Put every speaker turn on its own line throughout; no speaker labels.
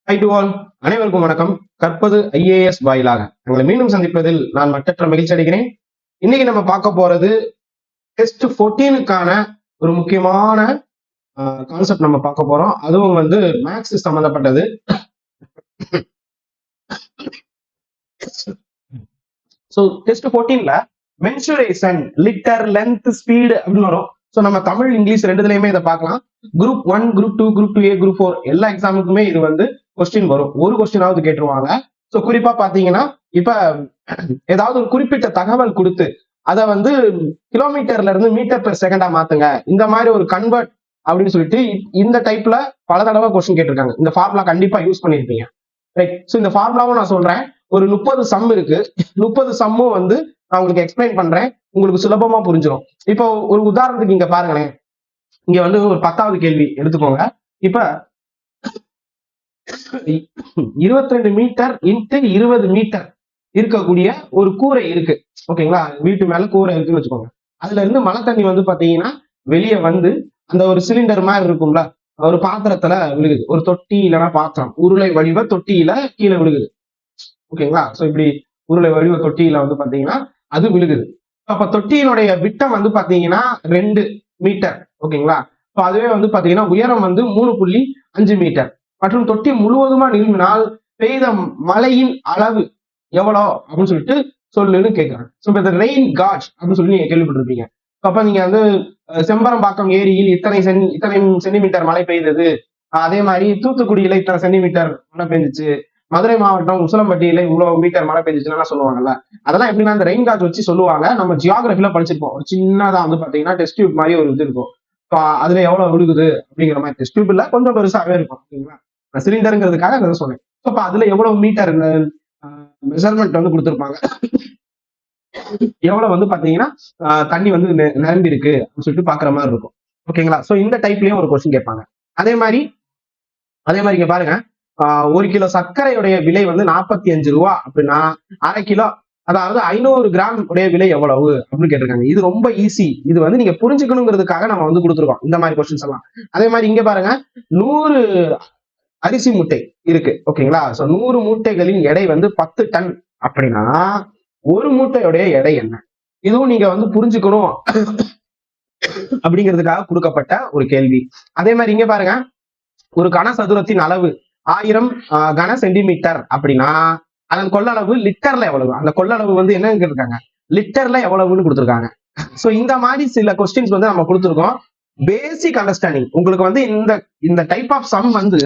High to all, அனைவருக்கும் வணக்கம். கற்பது ஐஏஎஸ் வாயிலாக உங்களை மீண்டும் சந்திப்பதில் நான் மட்டற்ற மகிழ்ச்சி அடைகிறேன். இன்னைக்கு நம்ம பார்க்க போறது டெஸ்ட் 14க்கான ஒரு முக்கியமான கான்செப்ட் நம்ம பார்க்க போறோம். அதுவும் வந்து மேக்ஸ் சம்பந்தப்பட்டது. ஸோ டெஸ்ட் 14ல மென்சுரேஷன், லிட்டர், லென்த், ஸ்பீடு அப்படின்னு வரும். ஸோ நம்ம தமிழ் இங்கிலீஷ் ரெண்டுலயுமே இதை பார்க்கலாம். Group 1, group 2, group 2A, group 4 எல்லா எக்ஸாமுக்குமே இது வந்து கொஸ்டின் வரும். ஒரு கொஸ்டினாவது கேட்டுருவாங்க. ஸோ குறிப்பா பாத்தீங்கன்னா இப்ப ஏதாவது ஒரு குறிப்பிட்ட தகவல் கொடுத்து அதை வந்து கிலோமீட்டர்ல இருந்து மீட்டர் பெர் செகண்டா மாத்துங்க, இந்த மாதிரி ஒரு கன்வெர்ட் அப்படின்னு சொல்லிட்டு இந்த டைப்ல பல தடவை கொஸ்டின் கேட்டிருக்காங்க. இந்த ஃபார்முலா கண்டிப்பா யூஸ் பண்ணிருப்பீங்க, ரைட்? ஸோ இந்த ஃபார்முலாவும் நான் சொல்றேன். ஒரு 30 சம் இருக்கு. 30 சம்மும் வந்து நான் உங்களுக்கு எக்ஸ்பிளைன் பண்றேன், உங்களுக்கு சுலபமா புரிஞ்சிடும். இப்போ ஒரு உதாரணத்துக்கு இங்க பாருங்களேன். இங்க வந்து ஒரு 10வது கேள்வி எடுத்துக்கோங்க. இப்ப 22 மீட்டர் இன்ட்டு 20 மீட்டர் இருக்கக்கூடிய ஒரு கூரை இருக்கு, ஓகேங்களா? வீட்டு மேல கூரை இருக்குன்னு வச்சுக்கோங்க. அதுல இருந்து மழை தண்ணி வந்து பாத்தீங்கன்னா வெளியே வந்து அந்த ஒரு சிலிண்டர் மாதிரி இருக்கும்ல, ஒரு பாத்திரத்துல விழுகுது. ஒரு தொட்டி இல்லைன்னா பாத்திரம், உருளை வடிவ தொட்டியில கீழே விழுகுது, ஓகேங்களா? சோ இப்படி உருளை வடிவ தொட்டியில வந்து பாத்தீங்கன்னா அது விழுகுது. அப்ப தொட்டியினுடைய விட்டம் வந்து பாத்தீங்கன்னா 2 மீட்டர், ஓகேங்களா? இப்போ அதுவே வந்து பாத்தீங்கன்னா உயரம் வந்து 3.5 மீட்டர் மற்றும் தொட்டி முழுவதுமா நிறுவினால் பெய்த மழையின் அளவு எவ்வளோ அப்படின்னு சொல்லிட்டு சொல்லுன்னு கேட்கறாங்க. ஸோ இப்போ இந்த ரெயின் காஜ் அப்படின்னு சொல்லி நீங்க கேள்விப்பட்டிருப்பீங்க. அப்ப நீங்க வந்து செம்பரம்பாக்கம் ஏரியில் இத்தனை சென்டிமீட்டர் மழை பெய்தது, அதே மாதிரி தூத்துக்குடியில இத்தனை சென்டிமீட்டர் மழை பெய்ஞ்சிச்சு, மதுரை மாவட்டம் உசிலம்பட்டியில இவ்வளவு மீட்டர் மழை பெய்ஞ்சிச்சுன்னா சொல்லுவாங்கல்ல. அதெல்லாம் எப்படின்னா இந்த ரெயின் காஜ் வச்சு சொல்லுவாங்க. நம்ம ஜியாகிரபில படிச்சிருப்போம். ஒரு சின்னதா வந்து பாத்தீங்கன்னா டெஸ்ட் டியூப் மாதிரி ஒரு இது இருக்கும். அதுல எவ்வளவு விழுகுது அப்படிங்கிற மாதிரி டெஸ்ட் டியூப் இல்ல, கொஞ்சம் பெருசாவே இருக்கும், ஓகேங்களா? சிலிண்டருங்கிறதுக்காக அதை சொன்னேன். அப்ப அதுல எவ்வளவு மீட்டர் மெஷர்மெண்ட் வந்து கொடுத்துருப்பாங்க, எவ்வளவு வந்து பாத்தீங்கன்னா தண்ணி வந்து நிரம்பி இருக்கு அப்படின்னு சொல்லிட்டு பாக்குற மாதிரி இருக்கும், ஓகேங்களா? சோ இந்த டைப்லயும் ஒரு கொஸ்டின் கேட்பாங்க. அதே மாதிரி இங்க பாருங்க, 1 கிலோ சர்க்கரையுடைய விலை வந்து 45 ரூபா அப்படின்னா 1/2 கிலோ, அதாவது 500 கிராம் உடைய விலை எவ்வளவு அப்படின்னு கேட்டிருக்காங்க. இது ரொம்ப ஈஸி. இது வந்து நீங்க புரிஞ்சுக்கணுங்கிறதுக்காக நம்ம வந்து கொடுத்துருக்கோம் இந்த மாதிரி கொஸ்டின்ஸ் எல்லாம். அதே மாதிரி இங்க பாருங்க, 100 அரிசி மூட்டை இருக்கு, ஓகேங்களா? சோ 100 மூட்டைகளின் எடை வந்து 10 டன் அப்படின்னா ஒரு மூட்டையுடைய எடை என்ன? இதுவும் நீங்க வந்து புரிஞ்சுக்கணும் அப்படிங்கிறதுக்காக கொடுக்கப்பட்ட ஒரு கேள்வி. அதே மாதிரி இங்க பாருங்க, ஒரு கனசதுரத்தின் அளவு 1000 கன சென்டிமீட்டர் அப்படின்னா அதன் கொள்ளளவு லிட்டர்ல எவ்வளவு? அந்த கொள்ளளவு வந்து என்னன்னு இருக்காங்க, லிட்டர்ல எவ்வளவுன்னு கொடுத்துருக்காங்க. சோ இந்த மாதிரி சில கொஸ்டின்ஸ் வந்து நம்ம கொடுத்துருக்கோம். பேசிக் அண்டர்ஸ்டாண்டிங் உங்களுக்கு வந்து இந்த டைப் ஆஃப் சம் வந்து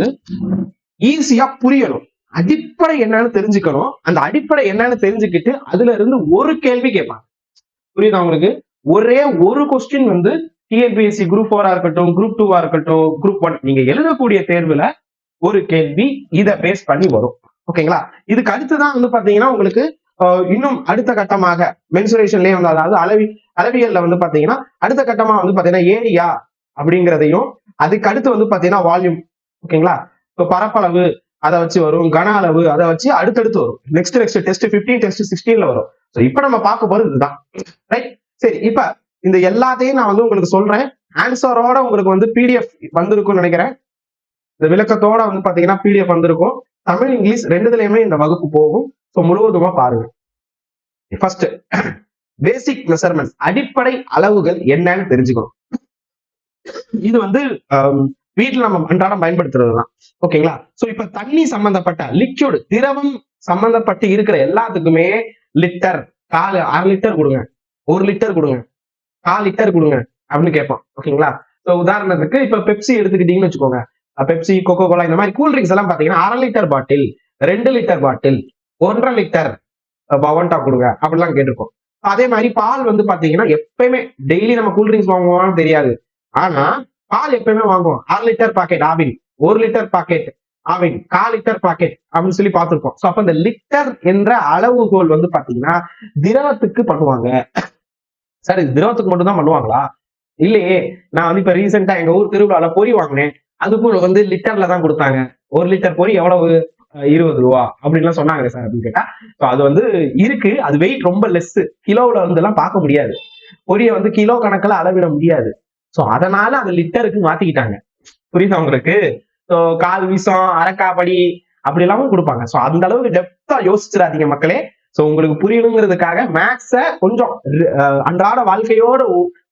ஈஸியா புரியணும். அடிப்படை என்னன்னு தெரிஞ்சுக்கணும். அந்த அடிப்படை என்னன்னு தெரிஞ்சுக்கிட்டு அதுல இருந்து ஒரு கேள்வி கேட்பாங்க. புரியுதா உங்களுக்கு? ஒரே ஒரு கொஸ்டின் வந்து டிஎன்பிஎஸ்சி குரூப் 4 இருக்கட்டும், குரூப் 2 இருக்கட்டும், குரூப் 1 நீங்க எழுதக்கூடிய தேர்வுல ஒரு கேள்வி இதை பேஸ் பண்ணி வரும், ஓகேங்களா? இதுக்கு அடுத்துதான் வந்து பாத்தீங்கன்னா உங்களுக்கு இன்னும் அடுத்த கட்டமாக மென்சுரேஷன்லயே வந்து, அதாவது அளவியல்ல வந்து பாத்தீங்கன்னா அடுத்த கட்டமா வந்து பாத்தீங்கன்னா ஏரியா அப்படிங்கிறதையும், அதுக்கு அடுத்து வந்து பாத்தீங்கன்னா வால்யூம், ஓகேங்களா? இப்போ பரப்பளவு அதை வச்சு வரும், கன அளவு அதை வச்சு அடுத்தடுத்து வரும். நெக்ஸ்ட் டெஸ்ட் 15, டெஸ்ட் 16ல வரும். ஸோ இப்ப நம்ம பார்க்க போறது இதுதான், ரைட்? சரி, இப்ப இந்த எல்லாத்தையும் நான் வந்து உங்களுக்கு சொல்றேன். ஆன்சரோட உங்களுக்கு வந்து பிடிஎஃப் வந்திருக்கும்னு நினைக்கிறேன். இந்த விளக்கத்தோட வந்து பாத்தீங்கன்னா பிடிஎஃப் வந்திருக்கும். தமிழ் இங்கிலீஷ் ரெண்டுலயுமே இந்த வகுப்பு போகும். ஸோ முழுவதுமா பாருங்க. ஃபர்ஸ்ட், பேசிக் மெஷர்மெண்ட்ஸ், அடிப்படை அளவுகள் என்னன்னு தெரிஞ்சுக்கணும். இது வந்து வீட்டுல நம்ம அன்றாடம் பயன்படுத்துறதுதான், ஓகேங்களா? சோ இப்ப தண்ணி சம்பந்தப்பட்ட லிக்விட், திரவம் சம்பந்தப்பட்டு இருக்கிற எல்லாத்துக்குமே லிட்டர், 1/4 லிட்டர் கொடுங்க, 1 லிட்டர் கொடுங்க, 1/4 லிட்டர் கொடுங்க அப்படின்னு கேட்போம், ஓகேங்களா? சோ உதாரணத்துக்கு இப்ப பெப்சி எடுத்துக்கிட்டீங்கன்னு வச்சுக்கோங்க. பெப்சி, கோகோ கோலா இந்த மாதிரி கூல்ட்ரிங்க்ஸ் எல்லாம் பாத்தீங்கன்னா 1/2 litre bottle, 2 litre bottle, 1.5 litre Fanta கொடுங்க அப்படிலாம் கேட்டிருக்கோம். அதே மாதிரி பால் வந்து பாத்தீங்கன்னா எப்பயுமே டெய்லி நம்ம கூல்ட்ரிங்க்ஸ் வாங்குவோம்னு தெரியாது, ஆனா பால் எப்பயுமே வாங்குவோம். 1/2 litre packet Aavin, 1 litre packet Aavin, 1/4 litre packet அப்படின்னு சொல்லி பார்த்திருப்போம். சோ அப்ப இந்த லிட்டர் என்ற அளவுகோல் வந்து பாத்தீங்கன்னா திரவத்துக்கு பண்ணுவாங்க. சார் இது திரவத்துக்கு மட்டும் தான் பண்ணுவாங்களா? இல்லையே, நான் வந்து இப்ப ரீசெண்டா எங்க ஊர் திருவிழால பொரி வாங்கினேன். அதுக்கும் வந்து லிட்டர்ல தான் கொடுத்தாங்க. 1 லிட்டர் பொரி எவ்வளவு? 20 ரூபா அப்படின்லாம் சொன்னாங்க சார் அப்படின்னு கேட்டா. அது வந்து இருக்கு, அது வெயிட் ரொம்ப லெஸ், கிலோவுல வந்து எல்லாம் பார்க்க முடியாது. பொரியை வந்து கிலோ கணக்குல அளவிட முடியாது. சோ அதனால அது லிட்டருக்கு மாத்திக்கிட்டாங்க. புரியுதா உங்களுக்கு? கால் வீசம், அரைக்காப்படி அப்படி எல்லாமும் கொடுப்பாங்க. சோ அந்த அளவுக்கு டெப்தா யோசிச்சிடாதீங்க மக்களே. சோ உங்களுக்கு புரியணுங்கிறதுக்காக மேக்ஸ கொஞ்சம் அன்றாட வாழ்க்கையோட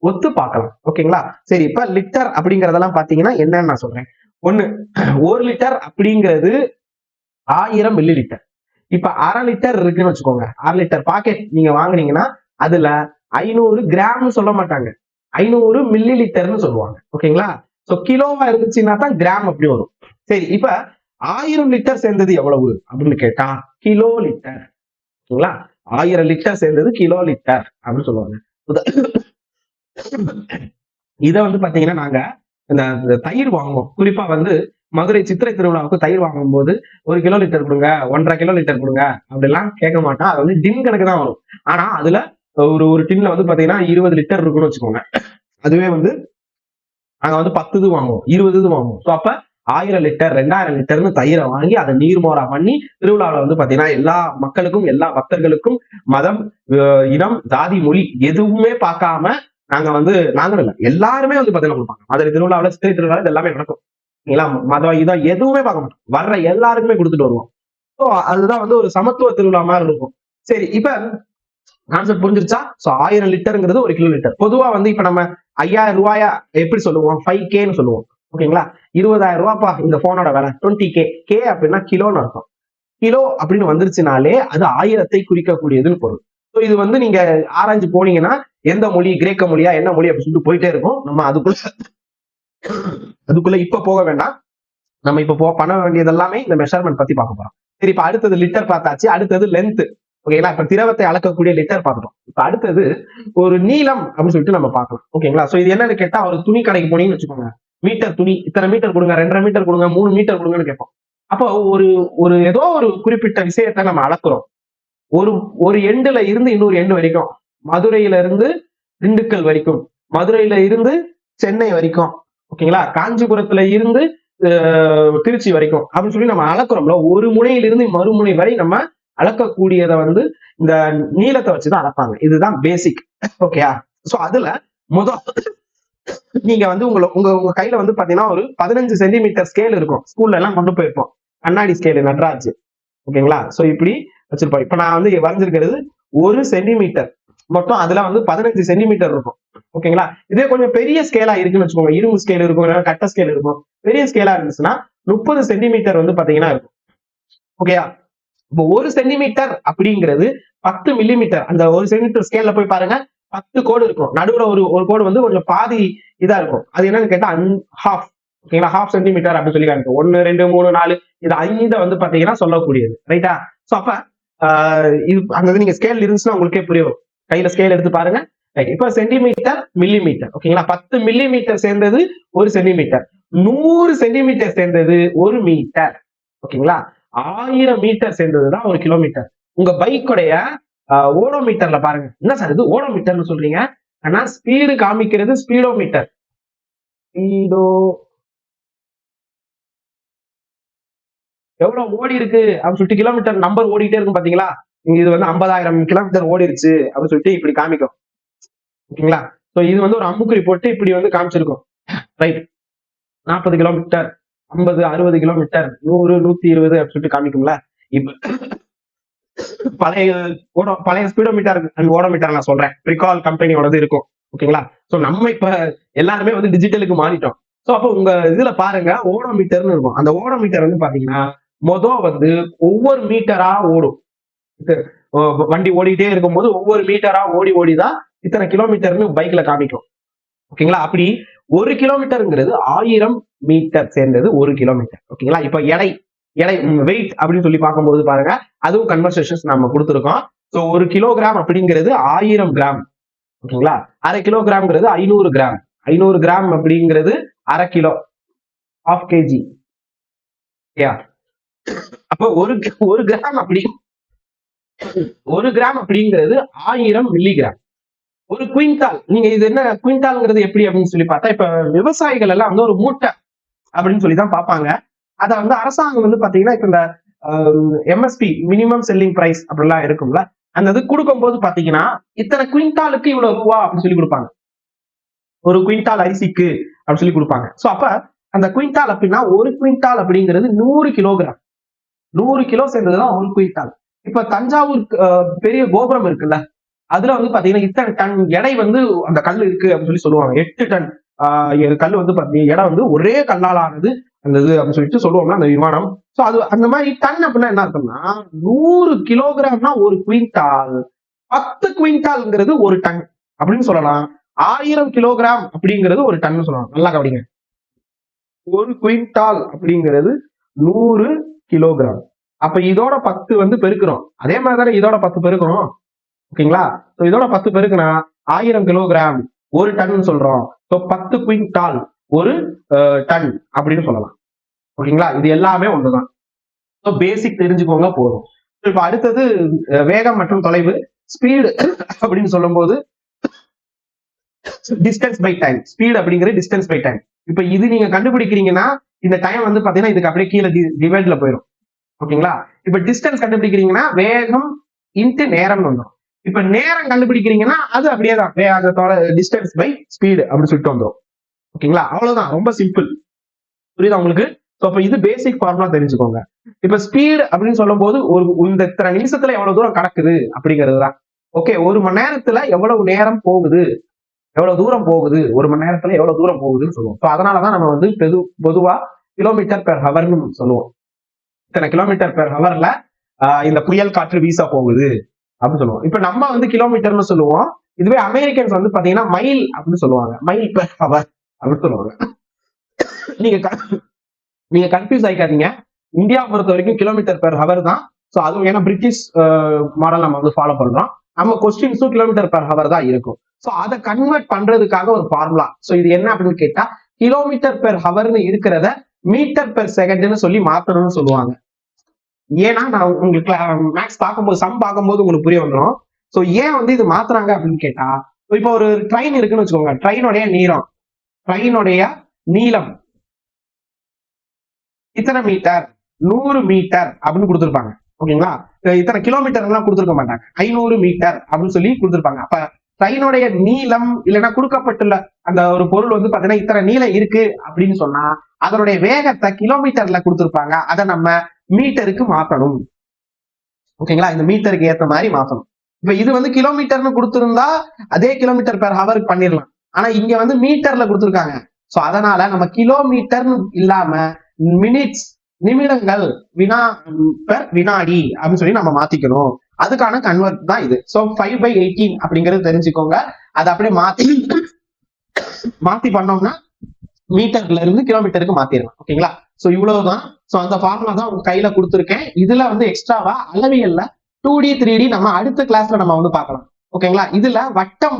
ஒத்து பார்க்கலாம். ஓகேங்களா? சரி, இப்ப லிட்டர் அப்படிங்கறதெல்லாம் பாத்தீங்கன்னா என்னன்னு நான் சொல்றேன். ஒண்ணு, 1 லிட்டர் அப்படிங்கிறது 1000 மில்லி லிட்டர். இப்ப 1/2 லிட்டர் இருக்குன்னு வச்சுக்கோங்க. 1/2 லிட்டர் பாக்கெட் நீங்க வாங்குனீங்கன்னா அதுல 500 கிராம் சொல்ல மாட்டாங்க, 500 மில்லி லிட்டர்னு சொல்லுவாங்க. ஓகேங்களா? சோ கிலோவா இருந்துச்சுன்னா தான் கிராம் அப்படி வரும். சரி, இப்ப 1000 லிட்டர் சேர்ந்தது எவ்வளவு அப்படின்னு கேட்டா கிலோ லிட்டர். ஓகேங்களா? 1000 லிட்டர் சேர்ந்தது கிலோ லிட்டர் அப்படின்னு சொல்லுவாங்க. இத வந்து பாத்தீங்கன்னா நாங்க இந்த தயிர் வாங்குவோம். குறிப்பா வந்து மதுரை சித்திரை திருவிழாவுக்கு தயிர் வாங்கும் போது 1 கிலோ லிட்டர் கொடுங்க, 1.5 கிலோ லிட்டர் கொடுங்க அப்படிலாம் கேட்க மாட்டோம். அது வந்து டின் கணக்கு தான் வரும். ஆனா அதுல ஒரு டின்ல வந்து பாத்தீங்கன்னா 20 லிட்டர் இருக்குன்னு வச்சுக்கோங்க. அதுவே வந்து நாங்க வந்து 10 இது வாங்குவோம், 20 இது வாங்குவோம். ஸோ அப்ப 1000 லிட்டர் 2000 லிட்டர்னு தயிரை வாங்கி அதை நீர்மோரா பண்ணி திருவிழாவில் வந்து பாத்தீங்கன்னா எல்லா மக்களுக்கும் எல்லா பக்தர்களுக்கும் மதம், இனம், ஜாதி, மொழி எதுவுமே பார்க்காம நாங்க வந்து நாங்களும் இல்லை எல்லாருமே வந்து பாத்தீங்கன்னா கொடுப்பாங்க. மதுரை திருவிழாவில் சித்திரை திருவிழாவில் எல்லாமே நடக்கும். மதம் இதான் எதுவுமே பார்க்க மாட்டோம். வர்ற எல்லாருக்குமே கொடுத்துட்டு வருவோம். ஸோ அதுதான் வந்து ஒரு சமத்துவ திருவிழா மாதிரி இருக்கும். சரி, இப்ப கான்செப்ட் புரிஞ்சிருச்சா? சோ 1000 லிட்டருங்கிறது 1 கிலோ லிட்டர். பொதுவா வந்து இப்ப நம்ம 5000 ரூபாயா எப்படி சொல்லுவோம்? 5Kன்னு சொல்லுவோம். ஓகேங்களா? 20,000 ரூபாய்ப்பா இந்த போனோட விலை 20K. கே அப்படின்னா கிலோன்னு அர்த்தம். கிலோ அப்படின்னு வந்துருச்சுனாலே அது 1000ஐ குறிக்கக்கூடியதுன்னு பொருள். ஸோ இது வந்து நீங்க ஆராய்ஞ்சு போனீங்கன்னா எந்த மொழி, கிரேக்க மொழியா என்ன மொழி அப்படின்னு சொல்லிட்டு போயிட்டே இருக்கும். நம்ம அதுக்குள்ள இப்ப போக வேண்டாம். நம்ம இப்ப பண்ண வேண்டியது எல்லாமே இந்த மெஷர்மெண்ட் பத்தி பார்க்க போறோம். சரி, இப்ப அடுத்தது லிட்டர் பார்த்தாச்சு. அடுத்தது லென்த். ஓகேங்களா? இப்ப திரவத்தை அளக்கக்கூடிய லிட்டர் பார்த்துட்டோம். இப்ப அடுத்தது ஒரு நீளம் அப்படின்னு சொல்லிட்டு நம்ம பார்க்கலாம். ஓகேங்களா? சோ இது என்னன்னு கேட்டா ஒரு துணி கடைக்கு போனீங்கன்னு வச்சுக்கோங்க. மீட்டர் துணி இத்தனை மீட்டர் கொடுங்க, 2.5 மீட்டர் கொடுங்க, 3 மீட்டர் கொடுங்கன்னு கேட்போம். அப்போ ஒரு ஒரு ஏதோ ஒரு குறிப்பிட்ட விஷயத்தை நம்ம அளக்குறோம். ஒரு ஒரு எண்டுல இருந்து இன்னொரு எண்டு வரைக்கும், மதுரையில இருந்து திண்டுக்கல் வரைக்கும், மதுரையில இருந்து சென்னை வரைக்கும், ஓகேங்களா, காஞ்சிபுரத்துல இருந்து திருச்சி வரைக்கும் அப்படின்னு சொல்லி நம்ம அளக்குறோம்ல. ஒரு முனையிலிருந்து மறுமுனை வரை நம்ம அளக்கக்கூடியதை வந்து இந்த நீளத்தை வச்சுதான் அளப்பாங்க. இதுதான் பேசிக். ஓகேயா? சோ அதுல முதல் நீங்க வந்து உங்க கையில வந்து பாத்தீங்கன்னா ஒரு 15 சென்டிமீட்டர் ஸ்கேல் இருக்கும். ஸ்கூல்ல எல்லாம் கொண்டு போயிருப்போம். கண்ணாடி ஸ்கேல் நட்ராஜ். ஓகேங்களா? சோ இப்படி வச்சிருப்போம். இப்ப நான் வந்து வரைஞ்சிருக்கிறது 1 சென்டிமீட்டர். மொத்தம் அதுல வந்து 15 சென்டிமீட்டர் இருக்கும். ஓகேங்களா? இதே கொஞ்சம் பெரிய ஸ்கேலா இருக்குன்னு வச்சுக்கோங்க. இரும்பு ஸ்கேல் இருக்கும், கட்ட ஸ்கேல் இருக்கும். பெரிய ஸ்கேலா இருந்துச்சுன்னா 30 சென்டிமீட்டர் வந்து பாத்தீங்கன்னா இருக்கும். ஓகேயா? இப்போ 1 சென்டிமீட்டர் அப்படிங்கிறது 10 மில்லிமீட்டர். அந்த 1 சென்டிமீட்டர் ஸ்கேல்ல போய் பாருங்க, 10 கோடு இருக்கும். நடுவுல ஒரு கோடு வந்து கொஞ்சம் பாதி இதா இருக்கும். அது என்னன்னு கேட்டா ஹாஃப். ஓகேங்களா? ஹாஃப் சென்டிமீட்டர் அப்படின்னு சொல்லி காமிக்கும். 1, 2, 3, 4 இது 5 வந்து பாத்தீங்கன்னா சொல்லக்கூடியது. ரைட்டா? சோ அப்ப இது அந்த நீங்க ஸ்கேல் இருந்துச்சுன்னா உங்களுக்கே புரியும். கையில ஸ்கேல் எடுத்து பாருங்க. இப்ப சென்டிமீட்டர், மில்லிமீட்டர். ஓகேங்களா? 10 மில்லிமீட்டர் சேர்ந்தது 1 சென்டிமீட்டர். 100 சென்டிமீட்டர் சேர்ந்தது 1 மீட்டர். ஓகேங்களா? 1000 மீட்டர் சேர்ந்ததுதான் 1 கிலோமீட்டர். உங்க பைக்குடைய ஓடோமீட்டர்ல பாருங்க. என்ன சார் இது ஓடோமீட்டர்னு சொல்றீங்க? ஆனா ஸ்பீடு காமிக்கிறது ஸ்பீடோமீட்டர். எவ்வளவு ஓடி இருக்கு அப்படின்னு சொல்லிட்டு கிலோமீட்டர் நம்பர் ஓடிட்டே இருக்கும் பாத்தீங்களா? இது வந்து 50,000 கிலோமீட்டர் ஓடிருச்சு அப்படின்னு சொல்லிட்டு இப்படி காமிக்கும். ஓகேங்களா? சோ இது வந்து ஒரு அம்புக்குறி போட்டு இப்படி வந்து காமிச்சிருக்கும். ரைட். 40 கிலோமீட்டர், 50, 60 கிலோமீட்டர், 100, 120 அப்படின்னு சொல்லிட்டு காமிக்கும்ல. இப்ப பழைய ஸ்பீடோமீட்டர் அண்ட் ஓடோமீட்டர் நான் சொல்றேன். பிரிகால் கம்பெனியோடது இருக்கும். ஓகேங்களா? சோ நம்ம இப்ப எல்லாருமே வந்து டிஜிட்டலுக்கு மாறிட்டோம். சோ அப்ப உங்க இதுல பாருங்க ஓடோமீட்டர்னு இருக்கும். அந்த ஓடோமீட்டர் வந்து பாத்தீங்கன்னா வந்து ஒவ்வொரு மீட்டரா ஓடும். வண்டி ஓடிட்டே இருக்கும்போது ஒவ்வொரு மீட்டரா ஓடிதான் இத்தனை கிலோமீட்டர்னு பைக்ல காமிக்கும். ஓகேங்களா? அப்படி 1 கிலோமீட்டருங்கிறது 1000 மீட்டர் சேர்ந்தது 1 கிலோமீட்டர். ஓகேங்களா? இப்ப எடை வெயிட் அப்படின்னு சொல்லி பார்க்கும்போது பாருங்க, அதுவும் கன்வர்சேஷன்ஸ் நம்ம கொடுத்துருக்கோம். சோ 1 கிலோகிராம் அப்படிங்கிறது 1000 கிராம். ஓகேங்களா? 1/2 கிலோகிராம்ங்கிறது 500 கிராம். 500 கிராம் அப்படிங்கிறது 1/2 கிலோ, ½ கேஜி. அப்ப ஒரு கிராம் அப்படி 1 கிராம் அப்படிங்கிறது 1000 மில்லிகிராம். ஒரு குவிண்டால், நீங்க இது என்ன குவிண்டால்ங்கிறது எப்படி அப்படின்னு சொல்லி பார்த்தா, இப்ப விவசாயிகள் எல்லாம் வந்து ஒரு மூட்டை அப்படின்னு சொல்லிதான் பார்ப்பாங்க. அத வந்து அரசாங்கம் வந்து பாத்தீங்கன்னா இப்ப இந்த எம்எஸ்பி மினிமம் செல்லிங் பிரைஸ் அப்படிலாம் இருக்கும்ல, அந்த இது கொடுக்கும் போது பாத்தீங்கன்னா இத்தனை குவிண்டாலுக்கு இவ்வளவு ரூபா அப்படின்னு சொல்லி கொடுப்பாங்க. ஒரு குவிண்டால் அரிசிக்கு அப்படின்னு சொல்லி கொடுப்பாங்க. சோ அப்ப அந்த குவிண்டால் அப்படின்னா ஒரு குவிண்டால் அப்படிங்கிறது 100 கிலோகிராம். 100 kilo சேர்ந்ததுதான் 1 quintal. இப்ப தஞ்சாவூர் பெரிய கோபுரம் இருக்குல்ல, அதுல வந்து பாத்தீங்கன்னா இத்தனை டன் எடை வந்து அந்த கல் இருக்கு அப்படின்னு சொல்லுவாங்க. 8 டன் கல் வந்து பாத்தீங்கன்னா எடை வந்து ஒரே கல்லால் ஆனது அந்த இது அப்படின்னு சொல்லிட்டு சொல்லுவோம்ல அந்த விமானம். சோ அது அந்த மாதிரி டன் அப்படின்னா என்ன அர்த்தம்னா 100 கிலோகிராம்னா 1 குவிண்டால், 10 குவிண்டால்ங்கிறது 1 டன் அப்படின்னு சொல்லலாம். 1000 கிலோகிராம் அப்படிங்கிறது 1 டன் சொல்லலாம். நல்லா கவனிங்க. 1 குவிண்டால் அப்படிங்கிறது 100 கிலோகிராம். அப்ப இதோட 10 வந்து பெருக்கிறோம். அதே மாதிரிதானே இதோட 10 பெருக்கிறோம். ஓகேங்களா? இதோட 10 பெருக்குனா 1000 கிலோகிராம் 1 டன் சொல்றோம். 10 குவிண்டால் 1 டன் அப்படின்னு சொல்லலாம். ஓகேங்களா? இது எல்லாமே ஒண்ணுதான். பேசிக் தெரிஞ்சுக்கோங்க போதும். இப்ப அடுத்தது வேகம் மற்றும் தொலைவு, ஸ்பீடு அப்படின்னு சொல்லும் போது டிஸ்டன்ஸ் பை டைம். ஸ்பீட் அப்படிங்கிறது டிஸ்டன்ஸ் பை டைம். இப்ப இது நீங்க கண்டுபிடிக்கிறீங்கன்னா இந்த டைம் வந்து பாத்தீங்கன்னா இதுக்கு அப்படியே கீழே டிவைட்ல போயிடும். ஓகேங்களா? இப்ப டிஸ்டன்ஸ் கண்டுபிடிக்கிறீங்கன்னா வேகம் இன்ட்டு நேரம் வந்துடும். இப்ப நேரம் கண்டுபிடிக்கிறீங்கன்னா அது அப்படியே தான் வேகத்தோட டிஸ்டன்ஸ் பை ஸ்பீடு அப்படின்னு சொல்லிட்டு வந்துடும். ஓகேங்களா? அவ்வளவுதான், ரொம்ப சிம்பிள். புரியுதா உங்களுக்கு? அப்ப இது பேசிக் ஃபார்முலா தெரிஞ்சுக்கோங்க. இப்ப ஸ்பீடு அப்படின்னு சொல்லும் போது ஒரு இந்த இத்தனை நிமிஷத்துல எவ்வளவு தூரம் கடக்குது அப்படிங்கிறது தான். ஓகே, 1 மணி நேரத்துல எவ்வளவு நேரம் போகுது, எவ்வளவு தூரம் போகுது, 1 மணி நேரத்துல எவ்வளவு தூரம் போகுதுன்னு சொல்லுவோம். அதனாலதான் நம்ம வந்து பொதுவா கிலோமீட்டர் பெர் ஹவர்னு சொல்லுவோம். இத்தனை கிலோமீட்டர் பெர் ஹவர்ல இந்த புயல் காற்று வீச போகுது அப்படின்னு சொல்லுவோம். இப்ப நம்ம வந்து கிலோமீட்டர்னு சொல்லுவோம். இதுவே அமெரிக்கன்ஸ் வந்து பாத்தீங்கன்னா மைல் அப்படின்னு சொல்லுவாங்க. மைல் பெர் ஹவர் அப்படின்னு சொல்லுவாங்க. நீங்க கன்ஃபியூஸ் ஆயிக்காதீங்க. இந்தியா பொறுத்த வரைக்கும் கிலோமீட்டர் பெர் ஹவர் தான். சோ அதுவும் ஏன்னா பிரிட்டிஷ் மாடல் நம்ம வந்து ஃபாலோ பண்றோம். நம்ம கொஸ்டின்ஸும் கிலோமீட்டர் பெர் ஹவர் தான் இருக்கும். சோ அதை கன்வெர்ட் பண்றதுக்காக ஒரு ஃபார்முலா. சோ இது என்ன அப்படின்னு கேட்டா கிலோமீட்டர் பெர் ஹவர்னு இருக்கிறத மீட்டர் பெர் செகண்ட்னு சொல்லி மாத்தணும்னு சொல்லுவாங்க. ஏன்னா நான் உங்களுக்கு மேக்ஸ் பார்க்கும்போது சம் பார்க்கும்போது உங்களுக்கு புரிய வந்துடும். சோ ஏன் வந்து இது மாத்துறாங்க அப்படின்னு கேட்டா, இப்போ ஒரு ட்ரெயின் இருக்குன்னு வச்சுக்கோங்க. ட்ரெயினுடைய நீளம் இத்தனை மீட்டர், 100 மீட்டர் அப்படின்னு கொடுத்துருப்பாங்க. ஓகேங்களா? இத்தனை கிலோமீட்டர் எல்லாம் கொடுத்துருக்க மாட்டாங்க. 500 மீட்டர் அப்படின்னு சொல்லி கொடுத்துருப்பாங்க. அப்ப ட்ரெயினுடைய நீளம் இல்லைன்னா கொடுக்கப்பட்டுள்ள அந்த ஒரு பொருள் வந்து பாத்தீங்கன்னா இத்தனை நீளம் இருக்கு அப்படின்னு சொன்னா அதனுடைய வேகத்தை கிலோமீட்டர்ல கொடுத்துருப்பாங்க. அதை நம்ம மீட்டருக்கு மாத்தணும். ஓகேங்களா? இந்த மீட்டருக்கு ஏத்த மாதிரி மாத்தணும். இப்ப இது வந்து கிலோமீட்டர்னு கொடுத்திருந்தா அதே கிலோமீட்டர் பெர் ஹவருக்கு பண்ணிடலாம். ஆனா இங்க வந்து மீட்டர்ல கொடுத்துருக்காங்க. சோ அதனால நம்ம கிலோமீட்டர்னு இல்லாம மினிட்ஸ், நிமிடங்கள், வினாடி அப்படின்னு சொல்லி நம்ம மாத்திக்கணும். அதுக்கான கன்வெர்ட் தான் இது. சோ 5/18 அப்படிங்கறது தெரிஞ்சுக்கோங்க. அதை அப்படியே மாத்தி பண்ணோம்னா மீட்டர்ல இருந்து கிலோமீட்டருக்கு மாத்திடலாம். ஓகேங்களா? சோ இவ்வளவுதான். சோ அந்த ஃபார்முலா தான் உங்க கையில கொடுத்துருக்கேன். இதுல வந்து எக்ஸ்ட்ராவா அளவியல்ல 2D 3D நம்ம அடுத்த கிளாஸ்ல நம்ம வந்து பார்க்கலாம். ஓகேங்களா? இதுல வட்டம்,